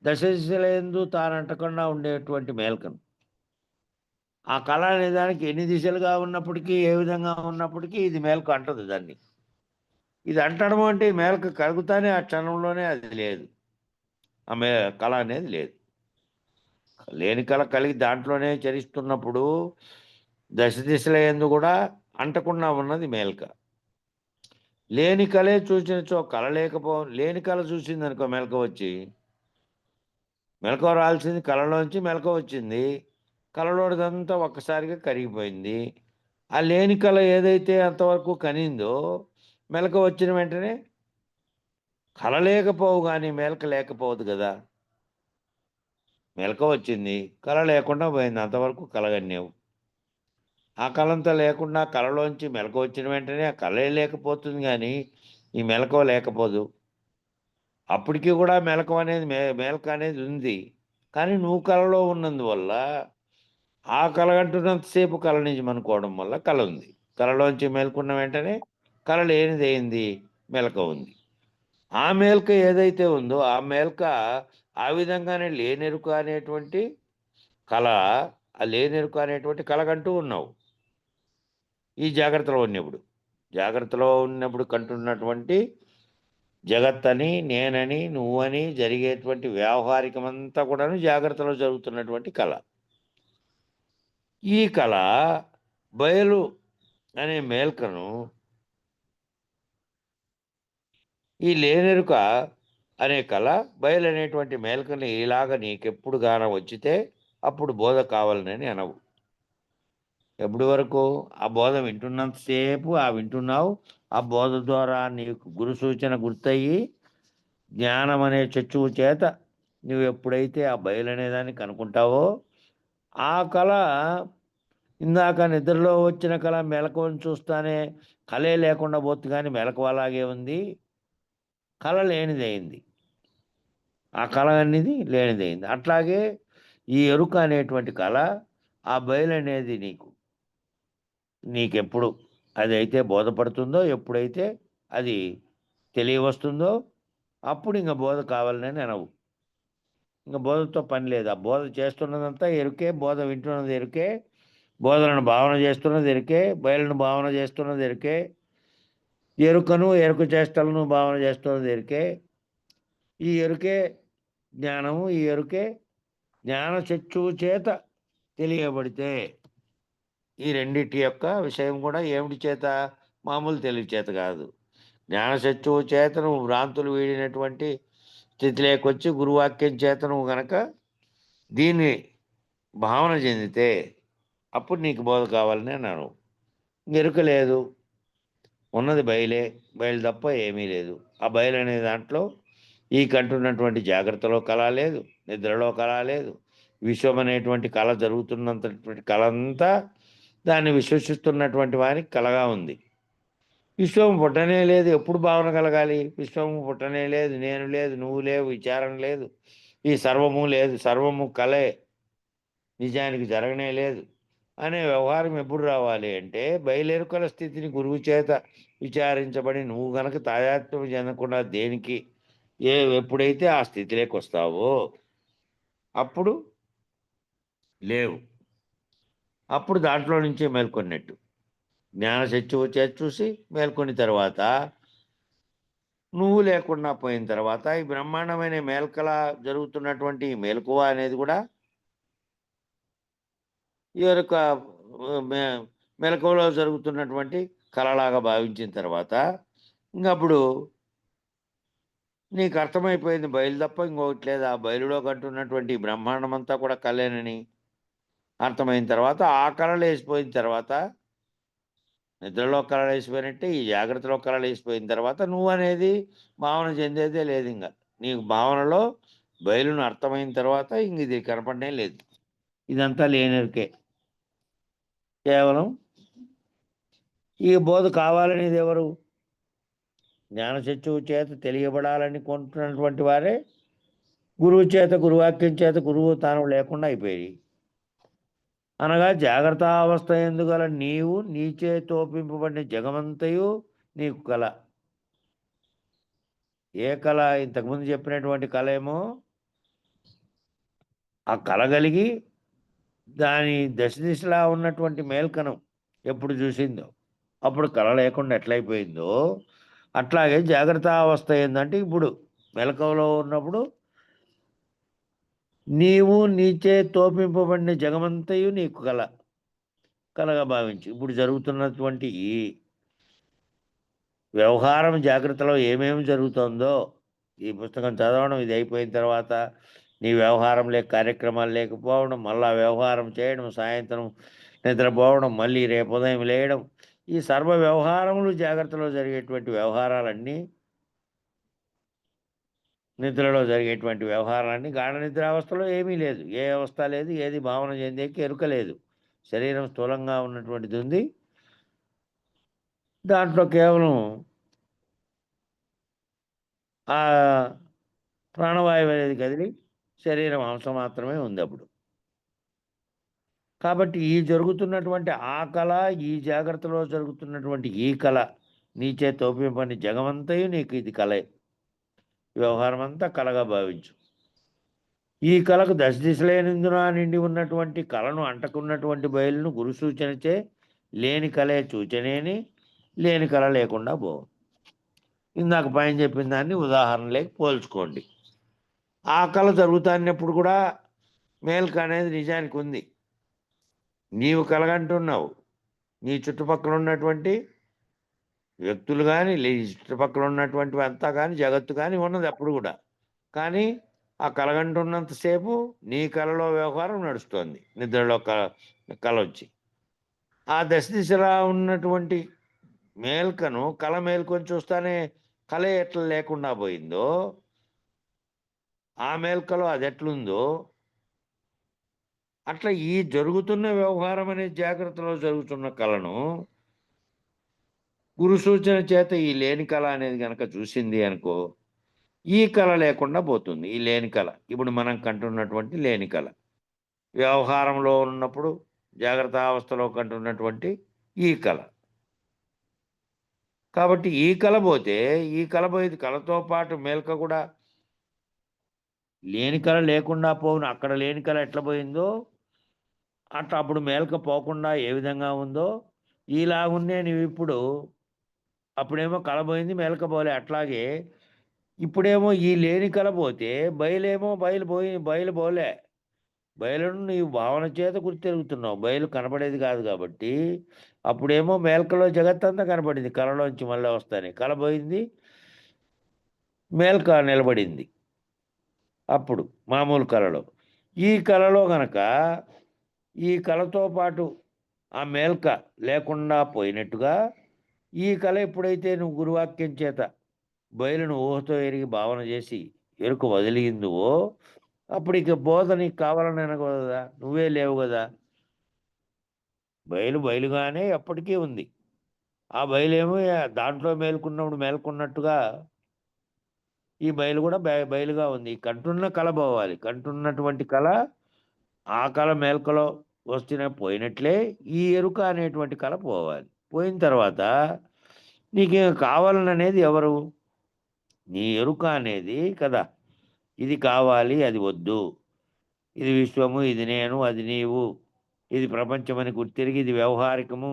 దశ దిశలయందు తానంటకుండా ఉండేటువంటి మేల్కను. ఆ కళ అనే దానికి ఎన్ని దిశలుగా ఉన్నప్పటికీ, ఏ విధంగా ఉన్నప్పటికీ ఇది మేల్క అంటది దాన్ని. ఇది అంటడం అంటే ఈ మేల్క కలుగుతానే ఆ క్షణంలోనే అది లేదు. ఆ కళ అనేది లేదు. లేని కళ కలిగి దాంట్లోనే చరిస్తున్నప్పుడు దశ దిశలయందు కూడా అంటకుండా ఉన్నది మేల్క. లేని కళే చూసినచో కళ లేని కళ చూసిందనుకో మెలక వచ్చి, మెలకువ రాల్సింది కళలోంచి మెలకువ వచ్చింది. కళలోనిదంతా ఒక్కసారిగా కరిగిపోయింది. ఆ లేని కళ ఏదైతే అంతవరకు కనిందో మెలకువ వచ్చిన వెంటనే కళ లేకపోవు కానీ మెలక లేకపోవద్దు కదా. మెలకువ వచ్చింది, కళ లేకుండా పోయింది. అంతవరకు కలగన్నేవు. ఆ కళంతా లేకుండా కళలోంచి మెలకువ వచ్చిన వెంటనే ఆ కళే లేకపోతుంది కానీ ఈ మెలకువ లేకపోదు. అప్పటికి కూడా మెలకువ అనేది మేల్క అనేది ఉంది. కానీ నువ్వు కళలో ఉన్నందువల్ల ఆ కలగంటున్నంతసేపు కళ నిజం అనుకోవడం వల్ల కళ ఉంది. కళలోంచి మేల్కొన్న వెంటనే కళ లేనిదయింది, మెలకువ ఉంది. ఆ మేల్క ఏదైతే ఉందో ఆ మేల్క ఆ విధంగానే లేనెరుక అనేటువంటి కళ, ఆ లేనెరుక అనేటువంటి కళగంటూ ఉన్నావు ఈ జాగ్రత్తలో ఉన్నప్పుడు కంటున్నటువంటి జగత్తని, నేనని, నువ్వని జరిగేటువంటి వ్యావహారికమంతా కూడాను జాగ్రత్తలో జరుగుతున్నటువంటి కళ. ఈ కళ బయలు అనే మేల్కను ఈ లేనెరుక అనే కళ బయలు అనేటువంటి మేల్కని ఇలాగ నీకెప్పుడు గాన వచ్చితే అప్పుడు బోధ కావాలని అనవు. ఎప్పటి వరకు? ఆ బోధ వింటున్నంతసేపు వింటున్నావు. ఆ బోధ ద్వారా నీకు గురు సూచన గుర్తయ్యి జ్ఞానం అనే చచ్చువు చేత నువ్వు ఎప్పుడైతే ఆ బయలనేదాన్ని కనుక్కుంటావో ఆ కళ ఇందాక నిద్రలో వచ్చిన కళ మెలకువని చూస్తానే కళే లేకుండా పోతుంది కానీ మెలకువ అలాగే ఉంది. కళ లేనిదైంది. ఆ కళ అనేది లేనిదైంది. అట్లాగే ఈ ఎరుక అనేటువంటి కళ ఆ బయలు అనేది నీకెప్పుడు అదైతే బోధపడుతుందో, ఎప్పుడైతే అది తెలియవస్తుందో అప్పుడు ఇంక బోధ కావాలని అనవు. ఇంక బోధతో పని లేదు. ఆ బోధ చేస్తున్నదంతా ఎరుకే, బోధ వింటున్నది ఎరుకే, బోధలను భావన చేస్తున్నది ఎరుకే, బయలును భావన చేస్తున్నది ఎరుకే, ఎరుకను ఎరుక చేష్టలను భావన చేస్తున్నది ఎరుకే. ఈ ఎరుకే జ్ఞానము, ఈ ఎరుకే జ్ఞాన చక్షువు చేత తెలియబడితే ఈ రెండిటి యొక్క విషయం కూడా ఏమిటి చేత? మామూలు తెలివి చేత కాదు. జ్ఞాన చక్షువు చేత నువ్వు భ్రాంతులు వీడినటువంటి స్థితిలోకి వచ్చి గురువాక్యం చేత నువ్వు గనక దీన్ని భావన చెందితే అప్పుడు నీకు బోధ కావాలని అన్నాను. ఎరుక లేదు, ఉన్నది బయలే, బయలు తప్ప ఏమీ లేదు. ఆ బయలు అనే దాంట్లో ఈ కంటున్నటువంటి జాగ్రత్తలో కళ లేదు, నిద్రలో కళ లేదు. విశ్వం అనేటువంటి కళ జరుగుతున్నటువంటి కళ అంతా దాన్ని విశ్వసిస్తున్నటువంటి వారికి కళగా ఉంది. విశ్వం పుట్టనే లేదు, ఎప్పుడు భావన కలగాలి? విశ్వము పుట్టనే లేదు, నేను లేదు, నువ్వు లేవు, విచారం లేదు, ఈ సర్వము లేదు, సర్వము కళే, నిజానికి జరగనే లేదు అనే వ్యవహారం ఎప్పుడు రావాలి అంటే బయలెరుకల స్థితిని గురువు చేత విచారించబడి నువ్వు గనక తాదాత్మ్యం చెందకుండా దేనికి ఎప్పుడైతే ఆ స్థితిలోకి వస్తావో అప్పుడు లేవు. అప్పుడు దాంట్లో నుంచే మేల్కొన్నట్టు. జ్ఞాన చచ్చువు చేతి చూసి మేల్కొని తర్వాత నువ్వు లేకుండా పోయిన తర్వాత ఈ బ్రహ్మాండమైన మేల్కల జరుగుతున్నటువంటి మేల్కువ అనేది కూడా ఈ యొక్క మెలకువలో జరుగుతున్నటువంటి కళలాగా భావించిన తర్వాత ఇంకప్పుడు నీకు అర్థమైపోయింది బయలు తప్ప ఇంకొకటి లేదు. ఆ బయలులో కంటున్నటువంటి బ్రహ్మాండం అంతా కూడా కళేనని. అర్థమైన తర్వాత ఆ కళలు వేసిపోయిన తర్వాత నిద్రలో కళలు వేసిపోయినట్టే ఈ జాగ్రత్తలో కళలు వేసిపోయిన తర్వాత నువ్వు అనేది భావన చెందేదే లేదు. ఇంకా నీకు భావనలో బయలును అర్థమైన తర్వాత ఇంక ఇది కనపడనే లేదు. ఇదంతా లేనరికే. కేవలం ఈ బోధ కావాలనేది ఎవరు? జ్ఞానచక్షువు చేత తెలియబడాలని కొంటున్నటువంటి వారే గురువు చేత, గురువాక్యం చేత గురువు తాను లేకుండా అయిపోయి అనగా జాగ్రత్త అవస్థ ఎందుగల నీవు నీచే తోపింపబడిన జగమంతయు నీకు కళ. ఏ కళ? ఇంతకుముందు చెప్పినటువంటి కళ ఏమో ఆ కళ కలిగి దాని దశ దిశలా ఉన్నటువంటి మేల్కనం ఎప్పుడు చూసిందో అప్పుడు కళ లేకుండా ఎట్లయిపోయిందో అట్లాగే జాగ్రత్త అవస్థ ఏందంటే ఇప్పుడు మెలకువలో ఉన్నప్పుడు నీవు నీచే తోపింపబడిన జగమంతయు నీకు కలగా భావించు. ఇప్పుడు జరుగుతున్నటువంటి ఈ వ్యవహారం జాగ్రత్తలో ఏమేమి జరుగుతుందో ఈ పుస్తకం చదవడం, ఇది అయిపోయిన తర్వాత నీ వ్యవహారం కార్యక్రమాలు లేకపోవడం, మళ్ళా వ్యవహారం చేయడం, సాయంత్రం నిద్రపోవడం, మళ్ళీ రేపు ఉదయం లేయడం, ఈ సర్వ వ్యవహారములు జాగ్రత్తలో జరిగేటువంటి వ్యవహారాలన్నీ, నిద్రలో జరిగేటువంటి వ్యవహారాలన్నీ గాఢ నిద్రావస్థలో ఏమీ లేదు. ఏ అవస్థ లేదు, ఏది భావన చెందేకి ఎరుక లేదు. శరీరం స్థూలంగా ఉన్నటువంటిది ఉంది, దాంట్లో కేవలం ఆ ప్రాణవాయువు అనేది కదిలి శరీరం అంశం మాత్రమే ఉంది అప్పుడు. కాబట్టి ఈ జరుగుతున్నటువంటి ఆ కళ, ఈ జాగ్రత్తలో జరుగుతున్నటువంటి ఈ కళ నీచే తోపింపని జగమంతయు నీకు ఇది కళే. వ్యవహారం అంతా కళగా భావించు. ఈ కళకు దశ దిశలేనందున నిండి ఉన్నటువంటి కళను అంటకున్నటువంటి బయలును గురు సూచనచే లేని కళే సూచనేని, లేని కళ లేకుండా పోవు. ఇందాక పైన చెప్పిన దాన్ని ఉదాహరణలోకి పోల్చుకోండి. ఆ కళ జరుగుతున్నప్పుడు కూడా మేల్క అనేది నిజానికి ఉంది. నీవు కలగంటున్నావు, నీ చుట్టుపక్కల ఉన్నటువంటి వ్యక్తులు కానీ, చుట్టుపక్కల ఉన్నటువంటివి అంతా కానీ, జగత్తు కానీ ఉన్నది అప్పుడు కూడా. కానీ ఆ కలగంటున్నంతసేపు నీ కళలో వ్యవహారం నడుస్తోంది. నిద్రలో కళ వచ్చి ఆ దశ దిశలా ఉన్నటువంటి మేల్కను కళ మేల్కొని చూస్తానే కళ ఎట్లా లేకుండా పోయిందో, ఆ మేల్కలో అది ఎట్లుందో అట్లా ఈ జరుగుతున్న వ్యవహారం అనే జాగ్రత్తలో జరుగుతున్న కళను గురు సూచన చేత ఈ లేని కళ అనేది కనుక చూసింది అనుకో, ఈ కళ లేకుండా పోతుంది. ఈ లేని కళ ఇప్పుడు మనం కంటున్నటువంటి లేని కళ వ్యవహారంలో ఉన్నప్పుడు జాగ్రత్త అవస్థలో కంటున్నటువంటి ఈ కళ. కాబట్టి ఈ కళ పోతే ఈ కళ పోయేది, కళతో పాటు మేల్క కూడా లేని కళ లేకుండా పోవును. అక్కడ లేని కళ ఎట్లా పోయిందో అట్లా అప్పుడు మేల్క పోకుండా ఏ విధంగా ఉందో ఈలాగున్నే నువ్వు ఇప్పుడు, అప్పుడేమో కళ పోయింది మేల్క పోలే, అట్లాగే ఇప్పుడేమో ఈ లేని కళ పోతే బయలు పోలే. బయలును నీవు భావన చేత గుర్తెరుగుతున్నావు, బయలు కనపడేది కాదు. కాబట్టి అప్పుడేమో మేల్కలో జగత్తంతా కనపడింది, కళలోంచి మళ్ళీ వస్తానే కళ పోయింది, మేల్క నిలబడింది. అప్పుడు మామూలు కళలో, ఈ కళలో గనక ఈ కళతో పాటు ఆ మేల్క లేకుండా పోయినట్టుగా ఈ కళ ఎప్పుడైతే నువ్వు గురువాక్యం చేత బయలును ఊహతో ఎరిగి భావన చేసి ఎరుక వదిలిందువో అప్పుడు ఇక బోధ నీకు కావాలని అనకూడదా? నువ్వే లేవు కదా. బయలుగానే ఎప్పటికీ ఉంది. ఆ బయలేమో దాంట్లో మేల్కున్నట్టుగా ఈ బయలు కూడా బయలుగా ఉంది. కంటున్న కళ పోవాలి. కంటున్నటువంటి కళ ఆ కళ మేల్కలో వస్తూనే పోయినట్లే ఈ ఎరుక అనేటువంటి కళ పోవాలి. పోయిన తర్వాత నీకేం కావాలనేది ఎవరు? నీ ఎరుక అనేది కదా. ఇది కావాలి, అది వద్దు, ఇది విశ్వము, ఇది నేను, అది నీవు, ఇది ప్రపంచమని గుర్తిరిగి, ఇది వ్యవహారికము,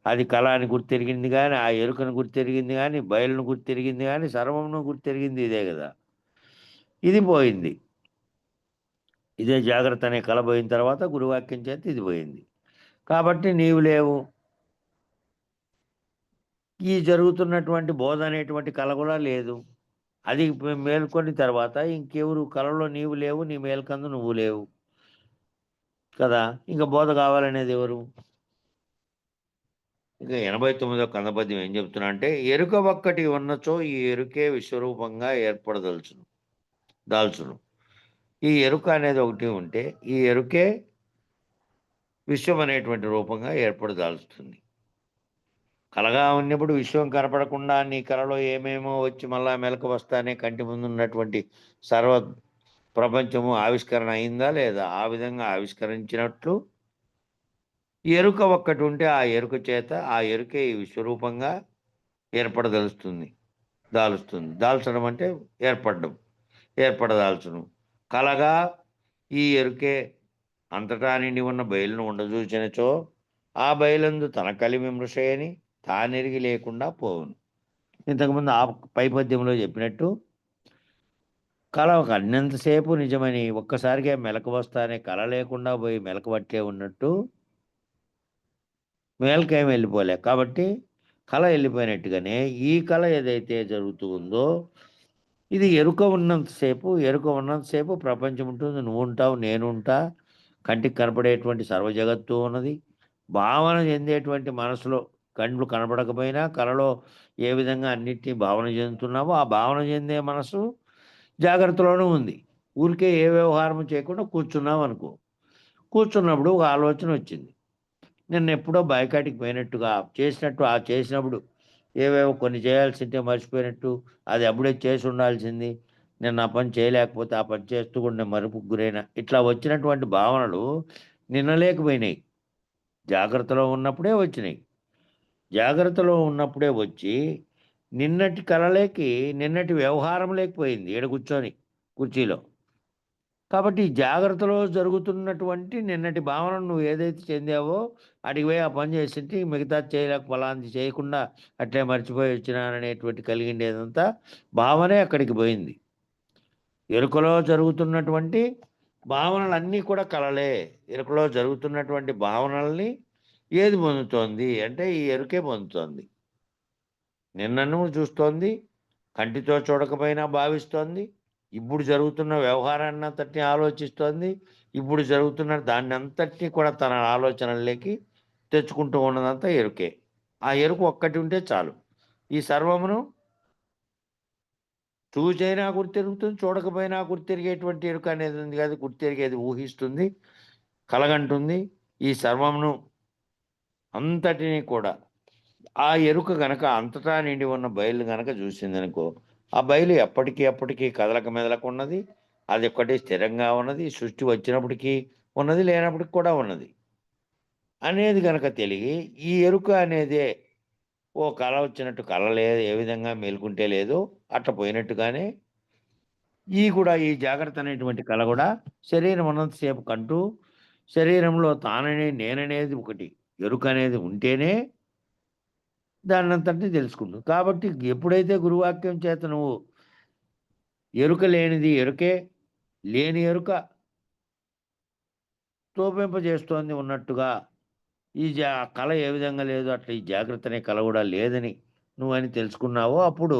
అది కళ అని గుర్తిరిగింది కానీ, ఆ ఎరుకను గుర్తిరిగింది కానీ, బయలును గుర్తిరిగింది కానీ, సర్వమును గుర్తిరిగింది ఇదే కదా. ఇది పోయింది. ఇదే జాగ్రత్త అనే కళ పోయిన తర్వాత గురువాక్యం చేత ఇది పోయింది. కాబట్టి నీవు లేవు. ఈ జరుగుతున్నటువంటి బోధ అనేటువంటి కళ కూడా లేదు. అది మేల్కొని తర్వాత ఇంకెవరు? కళలో నీవు లేవు, నీ మేల్కందు నువ్వు లేవు. కదా. ఇంకా బోధ కావాలనేది ఎవరు? ఇక 89వ కందపద్యం ఏం చెప్తున్నా అంటే, ఎరుక ఒక్కటి ఉన్నచో ఈ ఎరుకే విశ్వరూపంగా దాల్చును. ఈ ఎరుక అనేది ఒకటి ఉంటే ఈ ఎరుకే విశ్వం అనేటువంటి రూపంగా ఏర్పడదాల్చుతుంది. కలగా ఉన్నప్పుడు విశ్వం కనపడకుండా నీ కలలో ఏమేమో వచ్చి మళ్ళా మెలకు వస్తానే కంటి ముందు ఉన్నటువంటి సర్వ ప్రపంచము ఆవిష్కరణ అయిందా లేదా? ఆ విధంగా ఆవిష్కరించినట్లు ఎరుక ఒక్కటి ఉంటే ఆ ఎరుక చేత ఆ ఎరుకే ఈ విశ్వరూపంగా దాల్చుతుంది. దాల్చడం అంటే ఏర్పడదాల్చును. కలగా ఈ ఎరుకే అంతటా నిండి ఉన్న బయలును ఉండజూచినచో ఆ బయలందు తన కలిమి మృషయని తానెరిగి లేకుండా పోవును. ఇంతకుముందు ఆ పై పద్యంలో చెప్పినట్టు కళ ఒక అన్నంతసేపు నిజమని ఒక్కసారిగా మెలకు వస్తానే కళ లేకుండా పోయి మెలకు పట్టే ఉన్నట్టు మేల్కేం వెళ్ళిపోలే. కాబట్టి కళ వెళ్ళిపోయినట్టుగానే ఈ కళ ఏదైతే జరుగుతూ ఉందో ఇది ఎరుక ఉన్నంతసేపు ప్రపంచం ఉంటుంది, నువ్వు ఉంటావు, నేను ఉంటా, కంటికి కనపడేటువంటి సర్వ జగత్తు ఉన్నది. భావన చెందేటువంటి మనసులో కండ్లు కనపడకపోయినా కళలో ఏ విధంగా అన్నిటినీ భావన చెందుతున్నావో ఆ భావన చెందే మనసు జాగ్రత్తలోనూ ఉంది. ఊరికే ఏ వ్యవహారం చేయకుండా కూర్చున్నావు అనుకో. కూర్చున్నప్పుడు ఒక ఆలోచన వచ్చింది. నిన్నెప్పుడో బాయికాటికి పోయినట్టుగా చేసినప్పుడు ఏవేవో కొన్ని చేయాల్సింటే మర్చిపోయినట్టు, అది అప్పుడే చేసి ఉండాల్సింది, నేను ఆ పని చేయలేకపోతే ఆ పని చేస్తూ కూడా నేను మరుపుకు గురైన ఇట్లా వచ్చినటువంటి భావనలు నిన్న లేకపోయినాయి, జాగ్రత్తలో ఉన్నప్పుడే వచ్చినాయి. జాగ్రత్తలో ఉన్నప్పుడే వచ్చి నిన్నటి కలలేకి నిన్నటి వ్యవహారం లేకపోయింది ఈడ కూర్చొని కుర్చీలో. కాబట్టి ఈ జాగ్రత్తలో జరుగుతున్నటువంటి నిన్నటి భావనను నువ్వు ఏదైతే చెందావో అడిగి పోయి ఆ పని చేసింటే మిగతాది ఫలాంది చేయకుండా అట్లే మర్చిపోయి వచ్చినాననేటువంటి కలిగిండేదంతా భావనే అక్కడికి పోయింది. ఎరుకలో జరుగుతున్నటువంటి భావనలన్నీ కూడా కలలే. ఎరుకలో జరుగుతున్నటువంటి భావనల్ని ఏది పొందుతోంది అంటే ఈ ఎరుకే పొందుతోంది. నిన్నను చూస్తోంది, కంటితో చూడకపోయినా భావిస్తోంది, ఇప్పుడు జరుగుతున్న వ్యవహారాన్ని అంతటిని ఆలోచిస్తోంది, ఇప్పుడు జరుగుతున్న దాన్ని అంతటినీ కూడా తన ఆలోచనల్లోకి తెచ్చుకుంటూ ఉన్నదంతా ఎరుకే. ఆ ఎరుకు ఒక్కటి ఉంటే చాలు. ఈ సర్వమును చూచైనా గుర్తిరుగుతుంది, చూడకపోయినా గుర్తిరిగేటువంటి ఎరుక అనేది ఉంది కాదు. గుర్తిరిగేది ఊహిస్తుంది, కలగంటుంది. ఈ సర్వమును అంతటినీ కూడా ఆ ఎరుక గనక అంతటా నిండి ఉన్న బయలు గనక చూసిందనుకో, ఆ బయలు ఎప్పటికీ కదలక మెదలకున్నది. అది ఒక్కటి స్థిరంగా ఉన్నది. సృష్టి వచ్చినప్పటికీ ఉన్నది, లేనప్పటికి కూడా ఉన్నది అనేది గనక తెలిగి ఈ ఎరుక అనేదే ఓ కళ వచ్చినట్టు కళ లేదు, ఏ విధంగా మేలుకుంటే లేదో అట్లా పోయినట్టుగానే ఈ జాగ్రత్త అనేటువంటి కళ కూడా శరీరం ఉన్నంతసేపు కంటూ శరీరంలో నేననేది ఒకటి ఎరుక అనేది ఉంటేనే దాన్నంతటిని తెలుసుకుంటుంది. కాబట్టి ఎప్పుడైతే గురువాక్యం చేత నువ్వు ఎరుక లేనిది ఎరుకే, లేని ఎరుక తోపింపజేస్తోంది ఉన్నట్టుగా కళ ఏ విధంగా లేదు అట్లా ఈ జాగ్రత్త అనే కళ కూడా లేదని నువ్వని తెలుసుకున్నావో అప్పుడు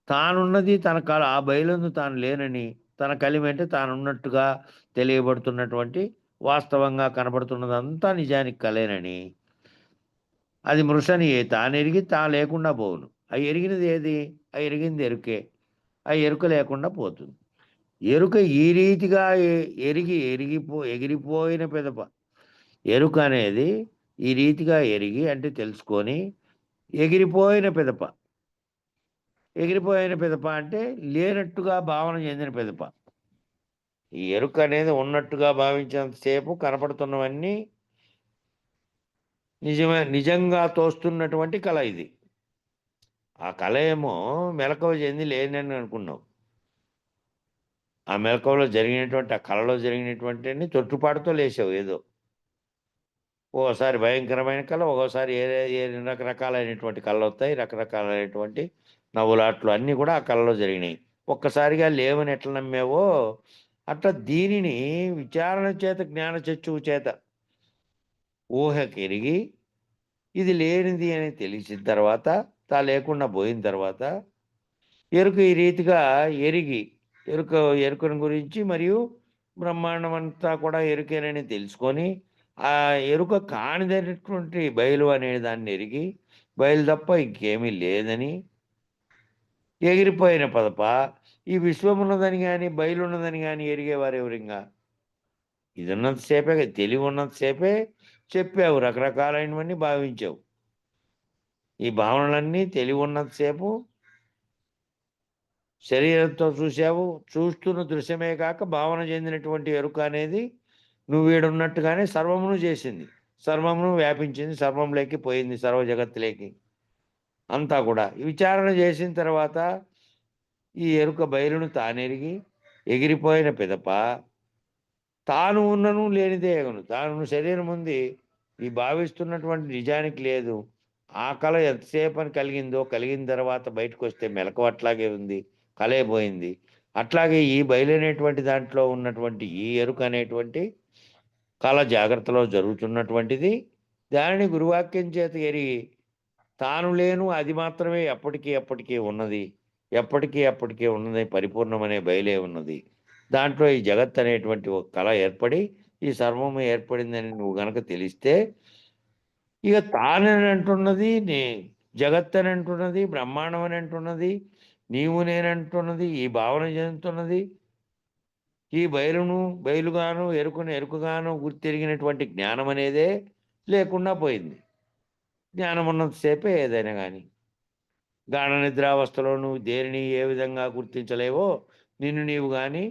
తానున్నది తన కళ ఆ బయలందు తాను లేనని, తన కలిమి అంటే తానున్నట్టుగా తెలియబడుతున్నటువంటి వాస్తవంగా కనబడుతున్నదంతా నిజానికి కలేనని, అది మృషని తానెరిగి తా లేకుండా పోవును. ఆ ఎరిగినది ఏది? ఆ ఎరిగింది ఎరుకే. ఆ ఎరుక లేకుండా పోతుంది. ఎరుక ఈ రీతిగా ఎగిరిపోయిన పిదప ఎరుక అనేది ఈ రీతిగా ఎరిగి అంటే తెలుసుకొని ఎగిరిపోయిన పిదప అంటే లేనట్టుగా భావన చెందిన పిదప. ఈ ఎరుక అనేది ఉన్నట్టుగా భావించినంతసేపు కనపడుతున్నవన్నీ నిజంగా తోస్తున్నటువంటి కళ ఇది. ఆ కళ ఏమో మెలకువ చెంది లేనని అనుకున్నావు. ఆ మెలకువలో జరిగినటువంటి ఆ కళలో జరిగినటువంటి తొట్టుపాటుతో లేచావు ఏదో. ఓసారి భయంకరమైన కళ, ఒక్కోసారి ఏ రకరకాలైనటువంటి కళలు వస్తాయి, రకరకాలైనటువంటి నవ్వులాట్లు అన్నీ కూడా ఆ కళలో జరిగినాయి. ఒక్కసారిగా లేవని ఎట్లా నమ్మావో అట్లా దీనిని విచారణ చేత జ్ఞాన చక్షువు చేత ఊహకెరిగి ఇది లేనిది అని తెలిసిన తర్వాత లేకుండా పోయిన తర్వాత ఎరుక ఈ రీతిగా ఎరుకను గురించి మరియు బ్రహ్మాండం అంతా కూడా ఎరుకేనని తెలుసుకొని ఆ ఎరుక కానిదైనటువంటి బయలు అనే దాన్ని ఎరిగి బయలు తప్ప ఇంకేమీ లేదని ఎగిరిపోయిన పదప ఈ విశ్వం ఉన్నదని కానీ బయలున్నదని కానీ ఎరిగేవారు ఎవరింగా ఇది ఉన్నంతసేపే తెలివి ఉన్నంతసేపే చెప్పావు, రకరకాలైనవన్నీ భావించావు. ఈ భావనలన్నీ తెలివి ఉన్నంతసేపు శరీరంతో చూసావు. చూస్తున్న దృశ్యమే కాక భావన చెందినటువంటి ఎరుక అనేది నువ్వు వీడున్నట్టుగానే సర్వమును చేసింది, సర్వమును వ్యాపించింది, సర్వంలోకి పోయింది, సర్వ జగత్తులోకి అంతా కూడా. విచారణ చేసిన తర్వాత ఈ ఎరుక బయలును తానెరిగి ఎగిరిపోయిన పిదప తాను ఉన్నను లేనిదే ఎగను. తాను శరీరం ఉంది, ఈ భావిస్తున్నటువంటి నిజానికి లేదు. ఆ కళ ఎంతసేపు అని కలిగిందో, కలిగిన తర్వాత బయటకు వస్తే మెలకువ అట్లాగే ఉంది, కలే పోయింది. అట్లాగే ఈ బయలైనటువంటి దాంట్లో ఉన్నటువంటి ఈ ఎరుక అనేటువంటి కళ జాగ్రత్తలో జరుగుతున్నటువంటిది. దానిని గురువాక్యం చేత ఎరిగి తాను లేను, అది మాత్రమే ఎప్పటికీ ఎప్పటికీ ఉన్నది, ఎప్పటికీ అప్పటికీ ఉన్నది, పరిపూర్ణమనే బయలే ఉన్నది. దాంట్లో ఈ జగత్ అనేటువంటి ఒక కళ ఏర్పడి ఈ సర్వము ఏర్పడిందని నువ్వు గనక తెలిస్తే ఇక తానని అంటున్నది, జగత్ అని అంటున్నది, బ్రహ్మాండం అని అంటున్నది, నీవు నేనంటున్నది, ఈ భావన చెందుతున్నది, ఈ బయలుగాను ఎరుకను ఎరుకగాను గుర్తిరిగినటువంటి జ్ఞానం అనేదే లేకుండా పోయింది. జ్ఞానం ఉన్నంతసేపే ఏదైనా కానీ. గాఢ నిద్రావస్థలో నువ్వు దేనిని ఏ విధంగా గుర్తించలేవో నిన్ను నీవు కానీ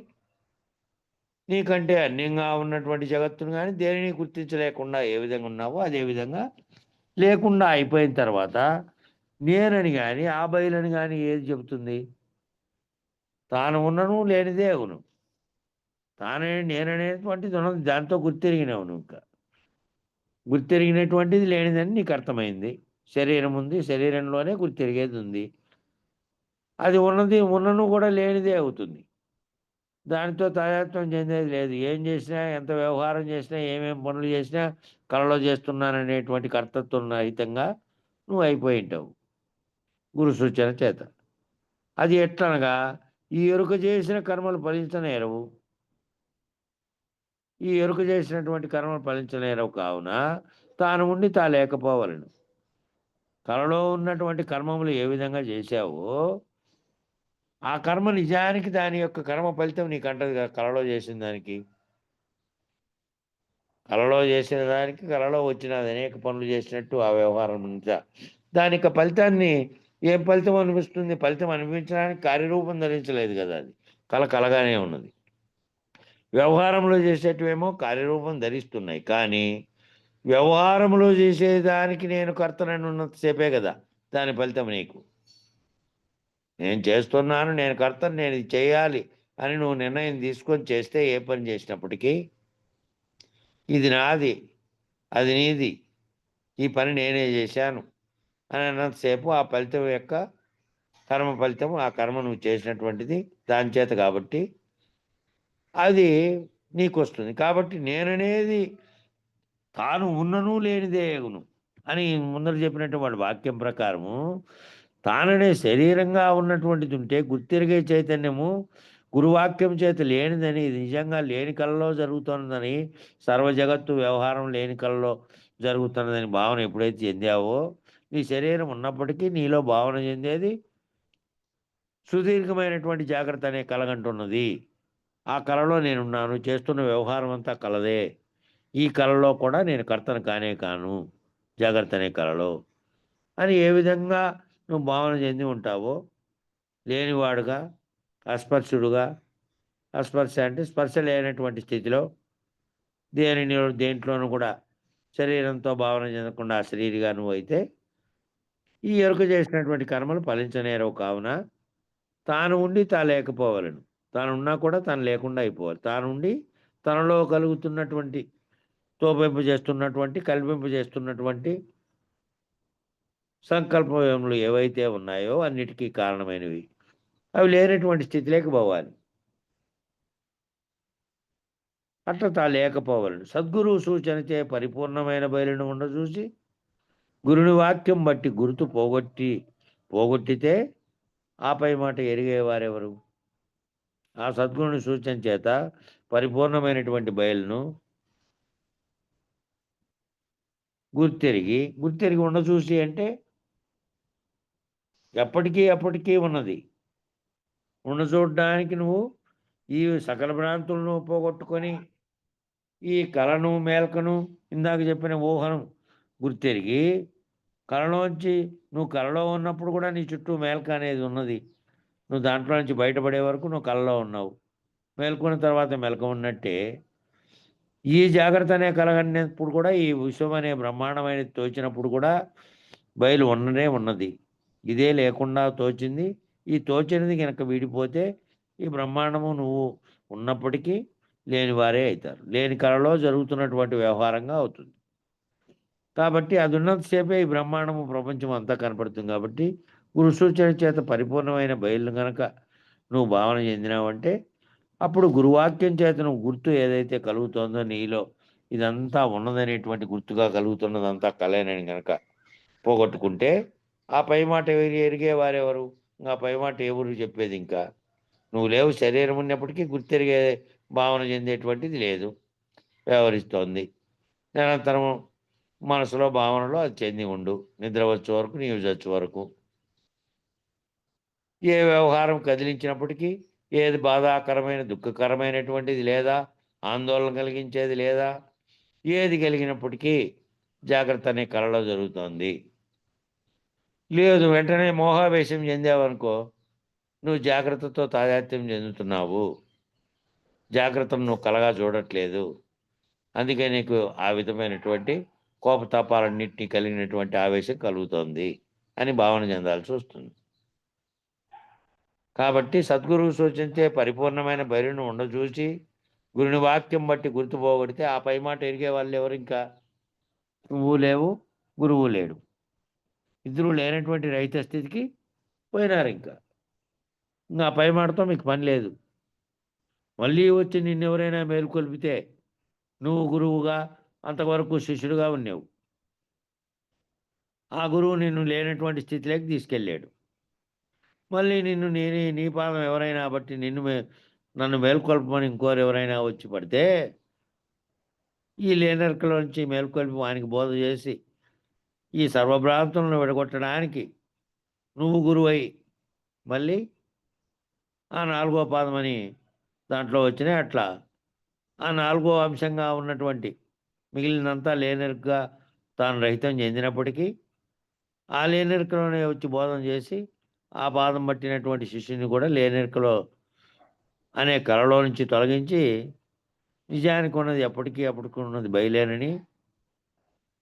నీకంటే అన్యంగా ఉన్నటువంటి జగత్తును కానీ దేనిని గుర్తించలేకుండా ఏ విధంగా ఉన్నావో అదే విధంగా లేకుండా అయిపోయిన తర్వాత నేనని కానీ ఆ బయలని కానీ ఏది చెబుతుంది? తాను ఉన్నను లేనిదే అవును. తానే నేననేటువంటిది ఉన్నది, దాంతో గుర్తెరిగినావు నువ్వు. ఇంకా గుర్తెరిగినటువంటిది లేనిదని నీకు అర్థమైంది. శరీరం ఉంది, శరీరంలోనే గుర్తెరిగేది ఉంది. అది ఉన్నది ఉన్నను కూడా లేనిదే అవుతుంది. దానితో తాదాత్మ్యం చెందేది లేదు. ఏం చేసినా, ఎంత వ్యవహారం చేసినా, ఏమేం పనులు చేసినా కళలో చేస్తున్నాననేటువంటి కర్తృత్వం రహితంగా నువ్వు అయిపోయి ఉంటావు గురు సూచన చేత. అది ఎట్లనగా ఈ ఎరుక చేసిన కర్మలు ఫలించనేరవు. ఈ ఎరుక చేసినటువంటి కర్మలు ఫలించనేరవు కావున తాను ఉండి తా లేకపోవలను. కళలో ఉన్నటువంటి కర్మములు ఏ విధంగా చేశావో ఆ కర్మ నిజానికి దాని యొక్క కర్మ ఫలితం నీకు అంటది కదా. కళలో చేసిన దానికి, కళలో చేసిన దానికి, కళలో వచ్చిన అనేక పనులు చేసినట్టు ఆ వ్యవహారం నుంచి దాని ఫలితాన్ని ఏం ఫలితం అనిపిస్తుంది? ఫలితం అనిపించడానికి కార్యరూపం ధరించలేదు కదా. అది కళ కలగానే ఉన్నది. వ్యవహారంలో చేసేటివేమో కార్యరూపం ధరిస్తున్నాయి, కానీ వ్యవహారంలో చేసేదానికి నేను కర్తనని ఉన్నంతసేపే కదా దాని ఫలితం నీకు. నేను చేస్తున్నాను, నేను కర్తను, నేను ఇది చేయాలి అని నువ్వు నిర్ణయం తీసుకొని చేస్తే ఏ పని చేసినప్పటికీ ఇది నాది, అది నీది, ఈ పని నేనే చేశాను అని అన్నంతసేపు ఆ ఫలితం యొక్క కర్మ ఫలితం, ఆ కర్మ నువ్వు చేసినటువంటిది దాని చేత కాబట్టి అది నీకు వస్తుంది. కాబట్టి నేననేది తాను ఉన్నను లేనిదే ఎగును అని ముందర చెప్పినటువంటి వాక్యం ప్రకారము తాననే శరీరంగా ఉన్నటువంటిది ఉంటే గుర్తిరిగే చైతన్యము గురువాక్యం చేత లేనిదని, ఇది నిజంగా లేని కళలో జరుగుతున్నదని, సర్వ జగత్తు వ్యవహారం లేని కళలో జరుగుతున్నదని భావన ఎప్పుడైతే చెందావో నీ శరీరం ఉన్నప్పటికీ నీలో భావన చెందేది సుదీర్ఘమైనటువంటి జాగ్రత్త అనే కలగంటున్నది. ఆ కళలో నేనున్నాను, చేస్తున్న వ్యవహారం అంతా కలదే. ఈ కళలో కూడా నేను కర్తను కానే కాను, జాగ్రత్త అనే కళలో అని ఏ విధంగా నువ్వు భావన చెంది ఉంటావో లేనివాడుగా, అస్పర్శుడుగా, అస్పర్శ అంటే స్పర్శ లేనటువంటి స్థితిలో దేంట్లోనూ కూడా శరీరంతో భావన చెందకుండా అశరీరిగా నువ్వు అయితే ఈ ఎరుక చేసినటువంటి కర్మలు ఫలించనేరవు కావున తాను ఉండి తా లేకపోవాలను. తాను ఉన్నా కూడా తాను లేకుండా అయిపోవాలి. తాను ఉండి తనలో కలుగుతున్నటువంటి తోపింపు చేస్తున్నటువంటి, కల్పింపు చేస్తున్నటువంటి సంకల్పములు ఏవైతే ఉన్నాయో అన్నిటికీ కారణమైనవి అవి లేనటువంటి స్థితిలోకి పోవాలి. అట్లా తా లేకపోవాలను. సద్గురువు సూచనచే పరిపూర్ణమైన బయలును ఉండ చూసి గురుని వాక్యం బట్టి గుర్తు పోగొట్టితే ఆపై మాట ఎరిగేవారెవరు? ఆ సద్గురుని సూచన చేత పరిపూర్ణమైనటువంటి బయలును గుర్తెరిగి ఉండచూసి అంటే ఎప్పటికీ ఉన్నది. ఉండచూడడానికి నువ్వు ఈ సకల భ్రాంతులను పోగొట్టుకొని ఈ కళను మేల్కను ఇందాక చెప్పిన ఊహను గుర్తెరిగి కళలోంచి నువ్వు కళలో ఉన్నప్పుడు కూడా నీ చుట్టూ మేల్క అనేది ఉన్నది. నువ్వు దాంట్లో నుంచి బయటపడే వరకు నువ్వు కళలో ఉన్నావు. మేల్కొన్న తర్వాత మెలక ఉన్నట్టే ఈ జాగ్రత్త అనే కలగన్నప్పుడు కూడా ఈ విశ్వం అనే బ్రహ్మాండమైన తోచినప్పుడు కూడా బయలు ఉన్నది. ఇదే లేకుండా తోచింది. ఈ తోచినది కనుక వీడిపోతే ఈ బ్రహ్మాండము నువ్వు ఉన్నప్పటికీ లేని వారే అవుతారు. లేని కళలో జరుగుతున్నటువంటి వ్యవహారంగా అవుతుంది. కాబట్టి అది ఉన్నంతసేపే ఈ బ్రహ్మాండము ప్రపంచం అంతా కనపడుతుంది. కాబట్టి గురు సూచన చేత పరిపూర్ణమైన బయలు కనుక నువ్వు భావన చెందినావంటే అప్పుడు గురువాక్యం చేత నువ్వు గుర్తు ఏదైతే కలుగుతుందో నీలో ఇదంతా ఉన్నదనేటువంటి గుర్తుగా కలుగుతున్నదంతా కలేనని కనుక పోగొట్టుకుంటే ఆ పై మాట ఎరిగేవారెవరు? ఆ పై మాట ఎవరు చెప్పేది? ఇంకా నువ్వు లేవు. శరీరం ఉన్నప్పటికీ గుర్తెరిగే భావన చెందేటువంటిది లేదు, వ్యవహరిస్తోంది. నిరంతరం మనసులో భావనలో అది చెంది ఉండు. నిద్ర వచ్చే వరకు, నీవు చచ్చే వరకు. ఏ వ్యవహారం కదిలించినప్పటికీ ఏది బాధాకరమైన దుఃఖకరమైనటువంటిది లేదా, ఆందోళన కలిగించేది లేదా, ఏది కలిగినప్పటికీ జాగ్రత్త అనే కళలో జరుగుతోంది. లేదు వెంటనే మోహావేశం చెందావనుకో, నువ్వు జాగ్రత్తతో తాదాత్మ్యం చెందుతున్నావు. జాగ్రత్తను నువ్వు కలగా చూడట్లేదు. అందుకే నీకు ఆ విధమైనటువంటి కోపతాపాలన్నింటినీ కలిగినటువంటి ఆవేశం కలుగుతోంది అని భావన చెందాల్సి వస్తుంది. కాబట్టి సద్గురువు సూచించే పరిపూర్ణమైన బయలును ఉండచూసి గురుని వాక్యం బట్టి గుర్తు పోగొడితే ఆ పై మాట ఎరిగే వాళ్ళు ఎవరు? ఇంకా నువ్వు లేవు, గురువు లేడు. ఇద్దరు లేనటువంటి రహిత స్థితికి పోయినారు. ఇంకా ఆ పై మాటతో మీకు పని లేదు. మళ్ళీ వచ్చి నిన్నెవరైనా మేలుకొల్పితే నువ్వు గురువుగా అంతవరకు శిష్యుడుగా ఉన్నావు. ఆ గురువు నిన్ను లేనటువంటి స్థితిలోకి తీసుకెళ్ళాడు. మళ్ళీ నిన్ను నీ పాదం ఎవరైనా బట్టి నన్ను మేల్కొల్పమని ఇంకోరు ఎవరైనా వచ్చి పడితే ఈ లేనర్కలో నుంచి మేల్కొల్పి వానికి బోధ చేసి ఈ సర్వభ్రాంతులను విడగొట్టడానికి నువ్వు గురువై మళ్ళీ ఆ 4వ పాదమని దాంట్లో వచ్చినాయి. అట్లా ఆ 4వ అంశంగా ఉన్నటువంటి మిగిలినంతా లేనెరుకగా తాను రహితం చెందినప్పటికీ ఆ లేనెరుకలోనే వచ్చి బోధన చేసి ఆ పాదం పట్టినటువంటి శిష్యుని కూడా లేనెరుకలో అనే కళలో నుంచి తొలగించి నిజానికి ఉన్నది అప్పటికి ఉన్నది బయలేనని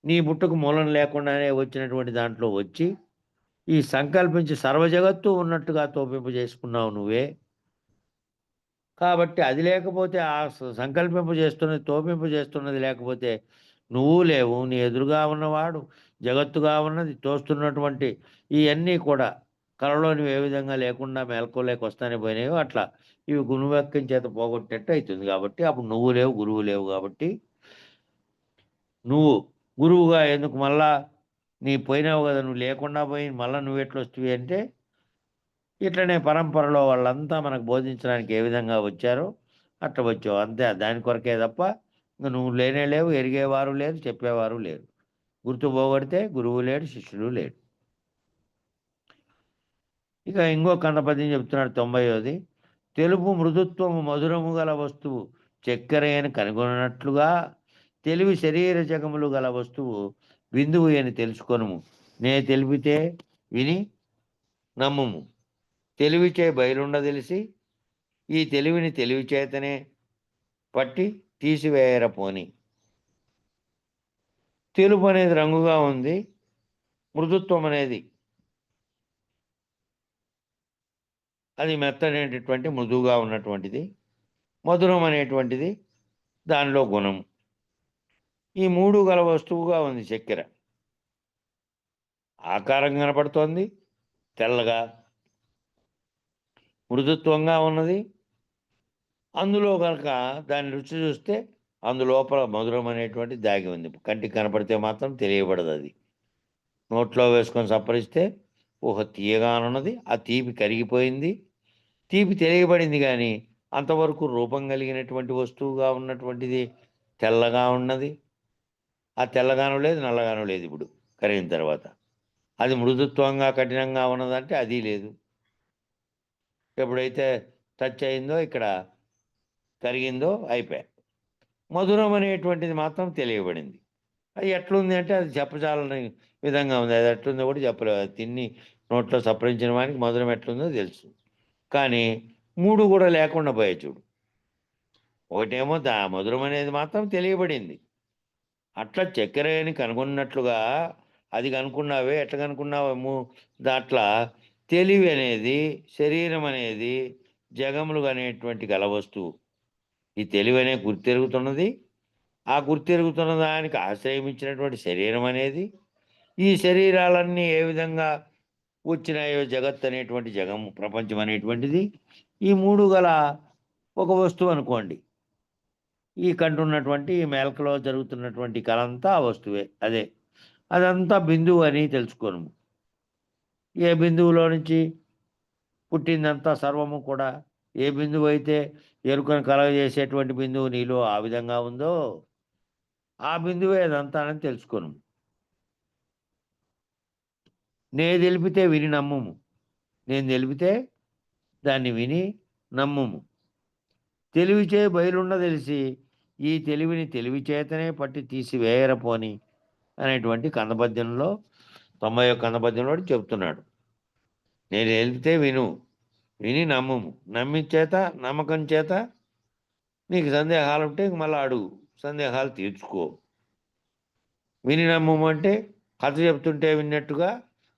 నీ బుట్టకు మూలం లేకుండానే వచ్చినటువంటి దాంట్లో వచ్చి ఈ సంకల్పించి సర్వజగత్తు ఉన్నట్టుగా తోపింపు చేసుకున్నావు నువ్వే. కాబట్టి అది లేకపోతే ఆ సంకల్పింపు చేస్తున్నది, తోపింపు చేస్తున్నది లేకపోతే నువ్వు లేవు. నీ ఎదురుగా ఉన్నవాడు జగత్తుగా ఉన్నది తోస్తున్నటువంటి ఇవన్నీ కూడా కళలోని ఏ విధంగా లేకుండా మేల్కోలేక వస్తానే పోయినాయో అట్లా ఇవి గురువాక్యం చేత పోగొట్టేట్టు అవుతుంది. కాబట్టి అప్పుడు నువ్వు లేవు, గురువు లేవు. కాబట్టి నువ్వు గురువుగా ఎందుకు మళ్ళా నీ పోయినావు కదా, నువ్వు లేకుండా పోయి మళ్ళీ నువ్వు ఎట్లా వస్తువి అంటే ఇట్లనే పరంపరలో వాళ్ళంతా మనకు బోధించడానికి ఏ విధంగా వచ్చారో అట్లా వచ్చావు అంతే. దాని కొరకే తప్ప ఇంకా నువ్వు లేనే లేవు, ఎరిగేవారు లేరు, చెప్పేవారు లేరు. గుర్తు పోగొడితే గురువు లేడు, శిష్యుడు లేడు. ఇక ఇంకో కన్నపద్యం చెప్తున్నాడు 90వది. తెలుపు మృదుత్వము మధురము గల వస్తువు చక్కెర అని కనుగొన్నట్లుగా తెలివి శరీర జగములు గల వస్తువు బిందువు అని తెలుసుకొనుము. నే తెలిపితే విని నమ్ముము. తెలివిచే బయలుండ తెలిసి ఈ తెలివిని తెలివి చేతనే పట్టి తీసివేయరపోని. తెలుపు అనేది రంగుగా ఉంది, మృదుత్వం అనేది అది మెత్తనేటటువంటి మృదువుగా ఉన్నటువంటిది, మధురం అనేటువంటిది దానిలో గుణం. ఈ 3 గల వస్తువుగా ఉంది చక్కెర. ఆకారం కనపడుతోంది తెల్లగా, మృదుత్వంగా ఉన్నది. అందులో కనుక దాని రుచి చూస్తే అందులోపల మధురం అనేటువంటి దాగి ఉంది. కంటికి కనపడితే మాత్రం తెలియబడదు. అది నోట్లో వేసుకొని సప్పరిస్తే తీయగా ఉన్నది. ఆ తీపి కరిగిపోయింది, తీపి తెలియబడింది కానీ అంతవరకు రూపం కలిగినటువంటి వస్తువుగా ఉన్నటువంటిది తెల్లగా ఉన్నది. ఆ తెల్లగాను లేదు, నల్లగాను లేదు. ఇప్పుడు కరిగిన తర్వాత అది మృదుత్వంగా కఠినంగా ఉన్నదంటే అది లేదు. ఎప్పుడైతే టచ్ అయిందో ఇక్కడ కరిగిందో అయిపోయా. మధురం అనేటువంటిది మాత్రం తెలియబడింది. అది ఎట్లుంది అంటే అది చెప్పజాలని విధంగా ఉంది. అది ఎట్లుందో కూడా చెప్పలేదు. అది తిని నోట్లో సప్పరించిన వానికి మధురం ఎట్లుందో తెలుసు. కానీ 3 కూడా లేకుండా పోయాయి చూడు. ఒకటేమో మధురం అనేది మాత్రం తెలియబడింది. అట్లా చక్కెరని కనుగొన్నట్లుగా అది కనుక్కున్నావే, ఎట్లా కనుక్కున్నావేమో దాంట్లో తెలివి అనేది, శరీరం అనేది జగములు అనేటువంటి గల వస్తువు. ఈ తెలివి అనే గుర్తెరుగుతున్నది. ఆ గుర్తెరుగుతున్న దానికి ఆశ్రయించినటువంటి శరీరం అనేది, ఈ శరీరాలన్నీ ఏ విధంగా వచ్చినాయో జగత్ అనేటువంటి జగము ప్రపంచం అనేటువంటిది ఈ 3 గల ఒక వస్తువు అనుకోండి. ఈ కంటున్నటువంటి ఈ మేల్కలో జరుగుతున్నటువంటి కలంతా ఆ వస్తువే. అదే అదంతా బిందువు అని తెలుసుకోను. ఏ బిందువులో నుంచి పుట్టిందంతా సర్వము కూడా ఏ బిందువు అయితే ఎరుకను కలగజేసేటువంటి బిందువు నీలో ఆ విధంగా ఉందో ఆ బిందువే అదంతా అని తెలుసుకోను. నేను తెలిపితే విని నమ్ముము. నేను తెలిపితే దాన్ని విని నమ్ముము. తెలివిచే బయలుండ తెలిసి ఈ తెలివిని తెలివి చేతనే పట్టి తీసివేయరపోని అనేటువంటి కందపద్యంలో 91 కందపద్యంలో చెప్తున్నాడు. నేను తెలిపితే విను, విని నమ్ముము. నమ్మించేత నమ్మకం చేత నీకు సందేహాలు ఉంటే మళ్ళీ అడుగు, సందేహాలు తీర్చుకో. విని నమ్ముము అంటే కథ చెప్తుంటే విన్నట్టుగా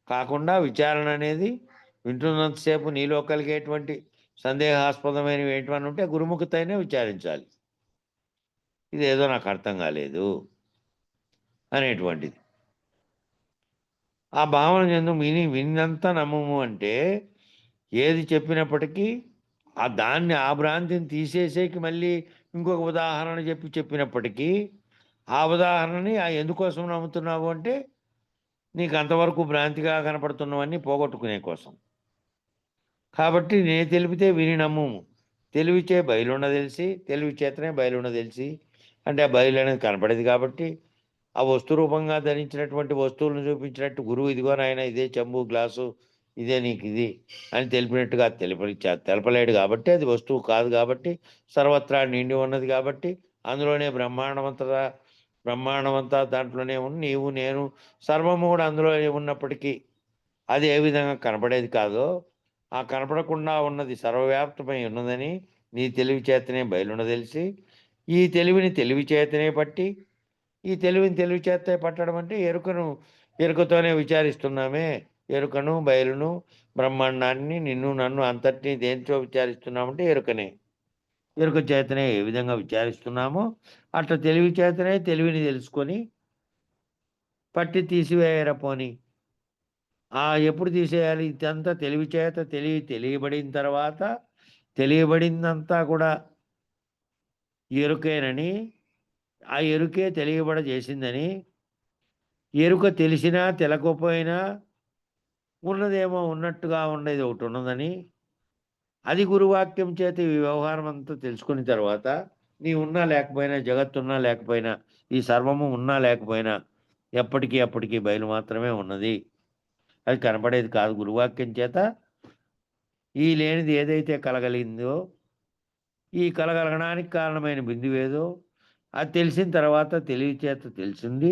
కాకుండా విచారణ అనేది వింటున్నంతసేపు నీలో కలిగేటువంటి సందేహాస్పదమైనవి ఏంటని ఉంటే గురుముఖతైనే విచారించాలి. ఇదేదో నాకు అర్థం కాలేదు అనేటువంటిది. ఆ భావన చెందు విన్నంతా నమ్మము అంటే ఏది చెప్పినప్పటికీ దాన్ని ఆ భ్రాంతిని తీసేసేకి మళ్ళీ ఇంకొక ఉదాహరణ చెప్పినప్పటికీ ఆ ఉదాహరణని ఎందుకోసం నమ్ముతున్నావు అంటే నీకు అంతవరకు భ్రాంతిగా కనపడుతున్నవన్నీ పోగొట్టుకునే కోసం. కాబట్టి నేను తెలిపితే విని నమ్ముము. తెలివిచే బయలుండ తెలిసి, తెలివి చేతనే బయలుండ తెలిసి అంటే ఆ బయలు అనేది కనపడేది కాబట్టి ఆ వస్తు రూపంగా ధరించినటువంటి వస్తువులను చూపించినట్టు గురువు ఇదిగో నాయన ఇదే చెంబు గ్లాసు ఇదే నీకు ఇది అని తెలిపినట్టుగా తెలపలేడు కాబట్టి అది వస్తువు కాదు కాబట్టి సర్వత్రా నిండి ఉన్నది కాబట్టి అందులోనే బ్రహ్మాండమంతా దాంట్లోనే ఉన్న నీవు నేను సర్వము కూడా అందులో ఉన్నప్పటికీ అది ఏ విధంగా కనపడేది కాదో ఆ కనపడకుండా ఉన్నది సర్వవ్యాప్తమై ఉన్నదని నీ తెలివి చేతనే బయలుండ తెలిసి ఈ తెలివిని తెలివి చేతనే పట్టి ఈ తెలివిని తెలివి చేతే పట్టడం అంటే ఎరుకతోనే విచారిస్తున్నామే. ఎరుకను బయలును బ్రహ్మాండాన్ని నిన్ను నన్ను అంతటినీ దేంతో విచారిస్తున్నామంటే ఎరుకనే. ఎరుక చేతనే ఏ విధంగా విచారిస్తున్నామో అట్లా తెలివి చేతనే తెలివిని తెలుసుకొని పట్టి తీసివేయరపోని. ఎప్పుడు తీసేయాలి? ఇదంతా తెలివి చేత తెలియబడిన తర్వాత తెలియబడిందంతా కూడా ఎరుకేనని, ఆ ఎరుకే తెలియబడజేసిందని, ఎరుక తెలిసినా తెలకపోయినా ఉన్నదేమో ఉన్నట్టుగా ఉండేది ఒకటి ఉన్నదని, అది గురువాక్యం చేత ఈ వ్యవహారం అంతా తెలుసుకున్న తర్వాత నీ ఉన్నా లేకపోయినా, జగత్తున్నా లేకపోయినా, ఈ సర్వము ఉన్నా లేకపోయినా ఎప్పటికీ అప్పటికీ బయలు మాత్రమే ఉన్నది. అది కనపడేది కాదు. గురువాక్యం చేత ఈ లేనిది ఏదైతే కలగలిగిందో ఈ కలగలగడానికి కారణమైన బిందువేదో అది తెలిసిన తర్వాత తెలివి చేత తెలిసింది.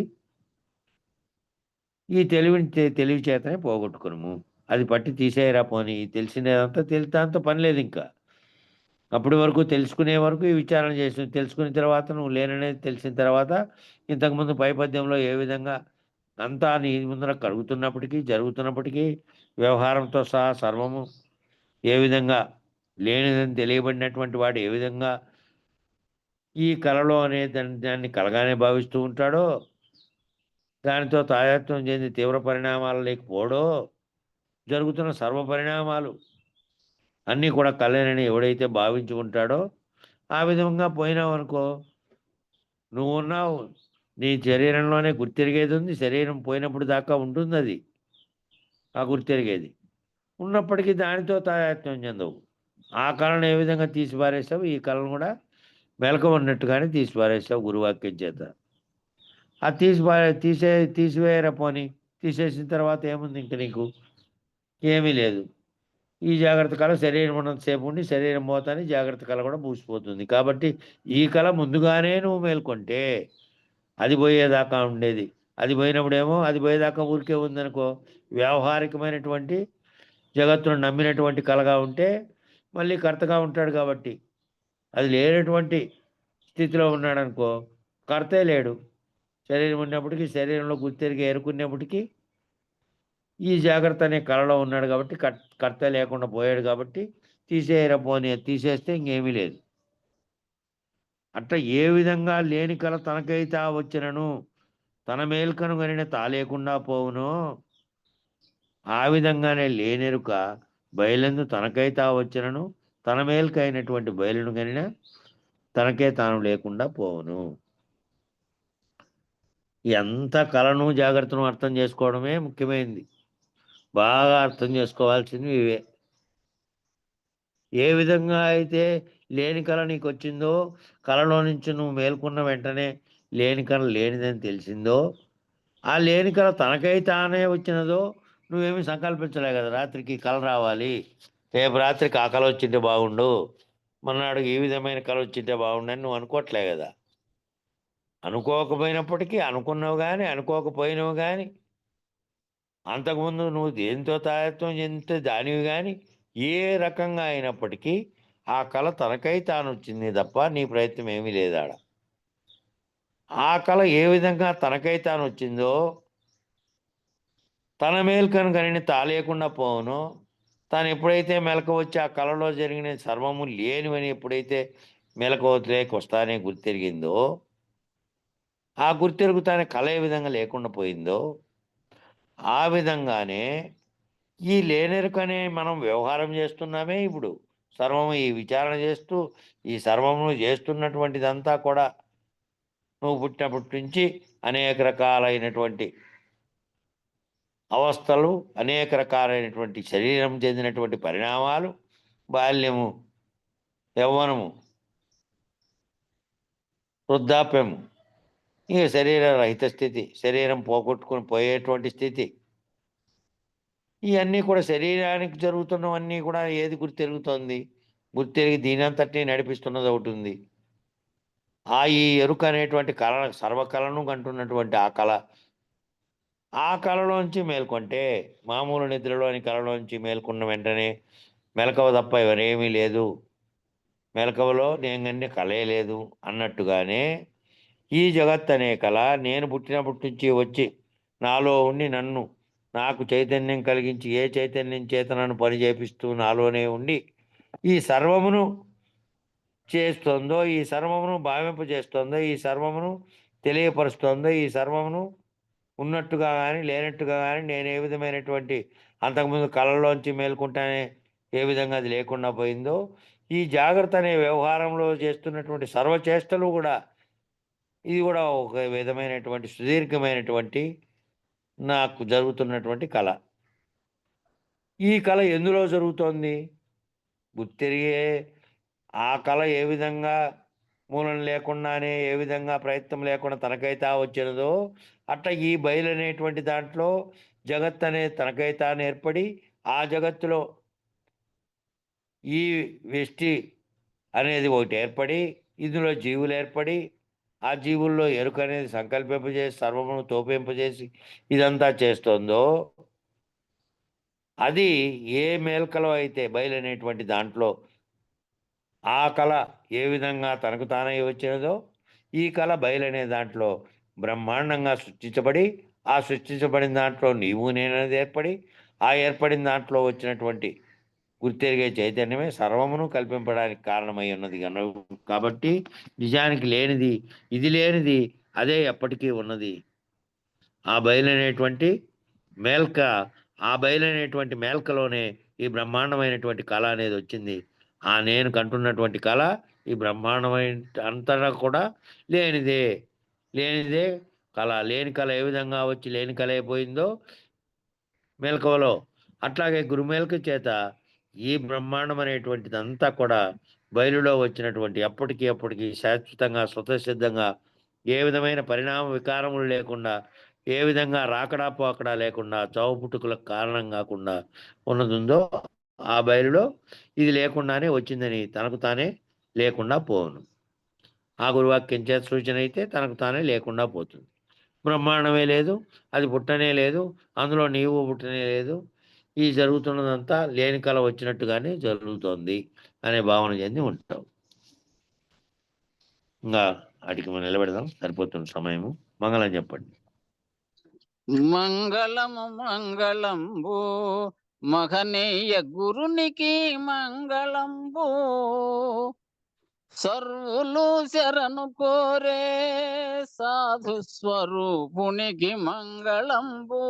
ఈ తెలివి చేతనే పోగొట్టుకును. అది పట్టి తీసేయరా పోని. తెలిసినదంతా తెలితాంతో పని లేదు ఇంకా. అప్పటి వరకు తెలుసుకునే వరకు ఈ విచారణ చేసి తెలుసుకున్న తర్వాత నువ్వు లేననేది తెలిసిన తర్వాత ఇంతకుముందు పై పద్యంలో ఏ విధంగా అంతా నీ ముందర కలుగుతున్నప్పటికీ జరుగుతున్నప్పటికీ వ్యవహారంతో సహా సర్వము ఏ విధంగా లేనిదని తెలియబడినటువంటి వాడు ఏ విధంగా ఈ కలలో అనే దాన్ని కలగానే భావిస్తూ ఉంటాడో దానితో తాదాత్మ్యం చెంది తీవ్ర పరిణామాలు లేకపోవడో జరుగుతున్న సర్వ పరిణామాలు అన్నీ కూడా కలేనని ఎవడైతే భావించుకుంటాడో ఆ విధంగా పోయినావు అనుకో నువ్వు ఉన్నావు. నీ శరీరంలోనే గుర్తిరిగేది ఉంది. శరీరం పోయినప్పుడు దాకా ఉంటుంది అది. ఆ గుర్తిరిగేది ఉన్నప్పటికీ దానితో తాదాత్మ్యం చెందవు. ఆ కళను ఏ విధంగా తీసి పారేస్తావు, ఈ కళను కూడా మెలకువ ఉన్నట్టుగానే తీసి పారేస్తావు గురువాక్యం చేత. అది తీసివేయరా పోని. తీసేసిన తర్వాత ఏముంది ఇంక నీకు? ఏమీ లేదు. ఈ జాగ్రత్త కళ శరీరం ఉన్నంతసేపు ఉండి శరీరం పోతానే జాగ్రత్త కళ కూడా మూసిపోతుంది. కాబట్టి ఈ కళ ముందుగానే నువ్వు మేల్కొంటే అది పోయేదాకా ఉండేది. అది పోయినప్పుడేమో అది పోయేదాకా ఊరికే ఉందనుకో, వ్యావహారికమైనటువంటి జగత్తును నమ్మినటువంటి కళగా ఉంటే మళ్ళీ కర్తగా ఉంటాడు కాబట్టి. అది లేనటువంటి స్థితిలో ఉన్నాడనుకో, కర్తే లేడు. శరీరం ఉన్నప్పటికీ, శరీరంలో గుర్తెరిగి ఎరుకున్నప్పటికీ ఈ జాగ్రత్త అనే కళలో ఉన్నాడు కాబట్టి కర్త లేకుండా పోయాడు కాబట్టి తీసేయరా పోనీ, తీసేస్తే ఇంకేమీ లేదు. అట్లా ఏ విధంగా లేని కళ తనకైతే వచ్చినను తన మేల్కను గనిన తా లేకుండా పోవును, ఆ విధంగానే లేనెరుక బయలందు తనకైతే వచ్చినను తన మేల్కైనటువంటి బయలును గనిన తనకే తాను లేకుండా పోవును. ఎంత కళను జాగ్రత్తను అర్థం చేసుకోవడమే ముఖ్యమైనది. బాగా అర్థం చేసుకోవాల్సింది ఇవే. ఏ విధంగా అయితే లేని కళ నీకు వచ్చిందో, కళలో నుంచి నువ్వు మేల్కొన్న వెంటనే లేని కళ లేనిదని తెలిసిందో, ఆ లేని కళ తనకై తానే వచ్చినదో నువ్వేమీ సంకల్పించలే కదా. రాత్రికి కళ రావాలి, రేపు రాత్రికి ఆ కళ వచ్చింటే బాగుండు, మన్నాడు ఈ విధమైన కళ వచ్చింటే బాగుండు అని నువ్వు అనుకోవట్లే కదా. అనుకోకపోయినప్పటికీ, అనుకున్నావు కానీ అనుకోకపోయినావు కానీ, అంతకుముందు నువ్వు దేనితో తాయత్వం చెందితే దానివి కానీ, ఏ రకంగా అయినప్పటికీ ఆ కళ తనకై తాను వచ్చింది తప్ప నీ ప్రయత్నం ఏమీ లేదాడ. ఆ కళ ఏ విధంగా తనకై తాను వచ్చిందో, తన మేల్కను కనిని తా లేకుండా పోవును, తాను ఎప్పుడైతే మెలక వచ్చి ఆ కళలో జరిగిన సర్వము లేనివని ఎప్పుడైతే మెలకువలోకి వస్తానే గుర్తెరిగిందో, ఆ గుర్తెరుగు తానే కళ ఏ విధంగా లేకుండా పోయిందో, ఆ విధంగానే ఈ లేనెరుకనే మనం వ్యవహారం చేస్తున్నామే ఇప్పుడు. సర్వము ఈ విచారణ చేస్తూ ఈ సర్వము చేస్తున్నటువంటిదంతా కూడా నువ్వు పుట్టినప్పటి నుంచి అనేక రకాలైనటువంటి అవస్థలు, అనేక రకాలైనటువంటి శరీరం చెందినటువంటి పరిణామాలు, బాల్యము, యవ్వనము, వృద్ధాప్యము, ఇక శరీర రహిత స్థితి, శరీరం పోగొట్టుకుని పోయేటువంటి స్థితి, ఇవన్నీ కూడా శరీరానికి జరుగుతున్నవన్నీ కూడా ఏది గుర్తెరుగుతోంది? గుర్తెరిగి దీనంతటినీ నడిపిస్తున్నది ఒకటి ఉంది. ఈ ఎరుక అనేటువంటి కళ, సర్వకళను కంటున్నటువంటి ఆ కళలోంచి మేల్కొంటే, మామూలు నిద్రలోని కళలోంచి మేల్కొన్న వెంటనే మెలకువ తప్ప ఎవరేమీ లేదు, మెలకువలో నేను కళే లేదు అన్నట్టుగానే ఈ జగత్ అనే కళ నేను పుట్టినప్పటి నుంచి వచ్చి నాలో ఉండి నాకు చైతన్యం కలిగించి ఏ చైతన్యం చేత నన్ను పని చేపిస్తూ నాలోనే ఉండి ఈ సర్వమును చేస్తుందో, ఈ సర్వమును భావింపజేస్తుందో, ఈ సర్వమును తెలియపరుస్తుందో, ఈ సర్వమును ఉన్నట్టుగా కానీ లేనట్టుగా కానీ నేను ఏ విధమైనటువంటి అంతకుముందు కళలోంచి మేల్కొంటానే ఏ విధంగా అది లేకుండా పోయిందో, ఈ జాగ్రత్త అనే వ్యవహారంలో చేస్తున్నటువంటి సర్వచేష్టలు కూడా ఇది కూడా ఒక విధమైనటువంటి సుదీర్ఘమైనటువంటి నాకు జరుగుతున్నటువంటి కళ. ఈ కళ ఎందులో జరుగుతోంది? గుర్తెరిగే ఆ కళ ఏ విధంగా మూలం లేకుండానే, ఏ విధంగా ప్రయత్నం లేకుండా తనకైతే వచ్చినదో, అట్లా ఈ బయలనేటువంటి దాంట్లో జగత్ అనేది తనకైతే ఏర్పడి, ఆ జగత్తులో ఈ వ్యష్టి అనేది ఒకటి ఏర్పడి, ఇందులో జీవులు ఏర్పడి, ఆ జీవుల్లో ఎరుక అనేది సంకల్పింపజేసి సర్వమును తోపింపజేసి ఇదంతా చేస్తుందో, అది ఏ మేల్కలో అయితే బయలనేటువంటి దాంట్లో ఆ కళ ఏ విధంగా తనకు తానై వచ్చినదో, ఈ కళ బయలనే దాంట్లో బ్రహ్మాండంగా సృష్టించబడి, ఆ సృష్టించబడిన దాంట్లో నీవు నేననేది ఏర్పడి, ఆ ఏర్పడిన దాంట్లో వచ్చినటువంటి గుర్తెరిగే చైతన్యమే సర్వమును కల్పింపడానికి కారణమై ఉన్నది కాబట్టి నిజానికి లేనిది, ఇది లేనిది అదే ఎప్పటికీ ఉన్నది. ఆ బయలనేటువంటి మేల్క, ఆ బయలనేటువంటి మేల్కలోనే ఈ బ్రహ్మాండమైనటువంటి కళ అనేది వచ్చింది. ఆ నేను కంటున్నటువంటి కళ ఈ బ్రహ్మాండమైన అంతటా కూడా లేనిదే. లేనిదే కళ. లేని కళ ఏ విధంగా వచ్చి లేని కళ అయిపోయిందో మెలకువలో, అట్లాగే గురుమేల్క చేత ఈ బ్రహ్మాండం అనేటువంటిదంతా కూడా బయలులో వచ్చినటువంటి అప్పటికి శాశ్వతంగా స్వతసిద్ధంగా ఏ విధమైన పరిణామ వికారములు లేకుండా, ఏ విధంగా రాకడా పోకడా లేకుండా, చావు పుట్టుకలకు కారణం కాకుండా ఉన్నదుందో ఆ బయలులో ఇది లేకుండానే వచ్చిందని తనకు తానే లేకుండా పోవును. ఆ గురువాక్యం చేత సూచన అయితే తనకు తానే లేకుండా పోతుంది. బ్రహ్మాండమే లేదు, అది పుట్టనే లేదు, అందులో నీవు పుట్టనే లేదు, ఈ జరుగుతున్నదంతా లేని కల వచ్చినట్టుగానే జరుగుతోంది అనే భావన చెంది ఉంటావు. ఇంకా వాటికి మనం నిలబెడదాం, సరిపోతుంది సమయము. మంగళం చెప్పండి. మంగళము మంగళంబు మహనీయ గురునికి మంగళంబు, సర్వులు శరణు కోరే సాధు స్వరూపునికి మంగళంబు.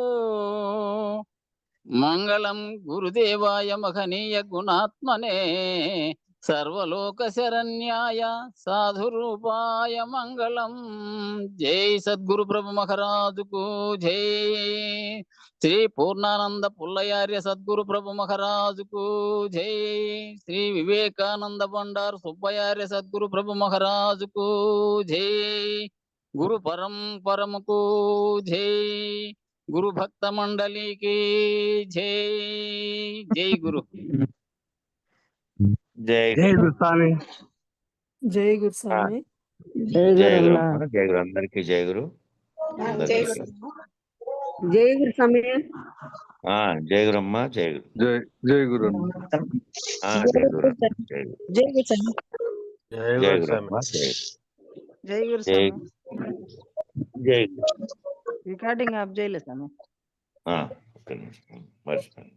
మంగళం గురుదేవాయ మహనీయ గుణాత్మనే, సర్వలోక శరణ్యాయ సాధు రూపాయ మంగళం. జై సద్గురు ప్రభు మహారాజుకు జై. శ్రీ పూర్ణానంద పుల్లయార్య సద్గురు ప్రభు మహారాజుకు జై. శ్రీ వివేకానంద బండారు సుబ్బయార్య సద్గురు ప్రభు మహారాజుకు జై. గురు పరంపరముకు జై. గురు భక్త మండలికి జై. జై గురు. జై జై గురు స్వామి. జై గురు స్వామి. జై గురు అమ్మ, జై గురు, అందరికీ జై గురు. జై అందరికీ గురు స్వామి. జై గురు అమ్మ, జై గురు. జై గురు అన్న. జై గురు, జై గురు, జై గురు స్వామి. జై గురు అమ్మ, జై గురు. జై గురు జై స్వామి. జై గురు. రికార్డింగ్ ఆఫ్ చేయలేదు స్వామి. ఒక్క నిమిషం మర్చిపోయాను.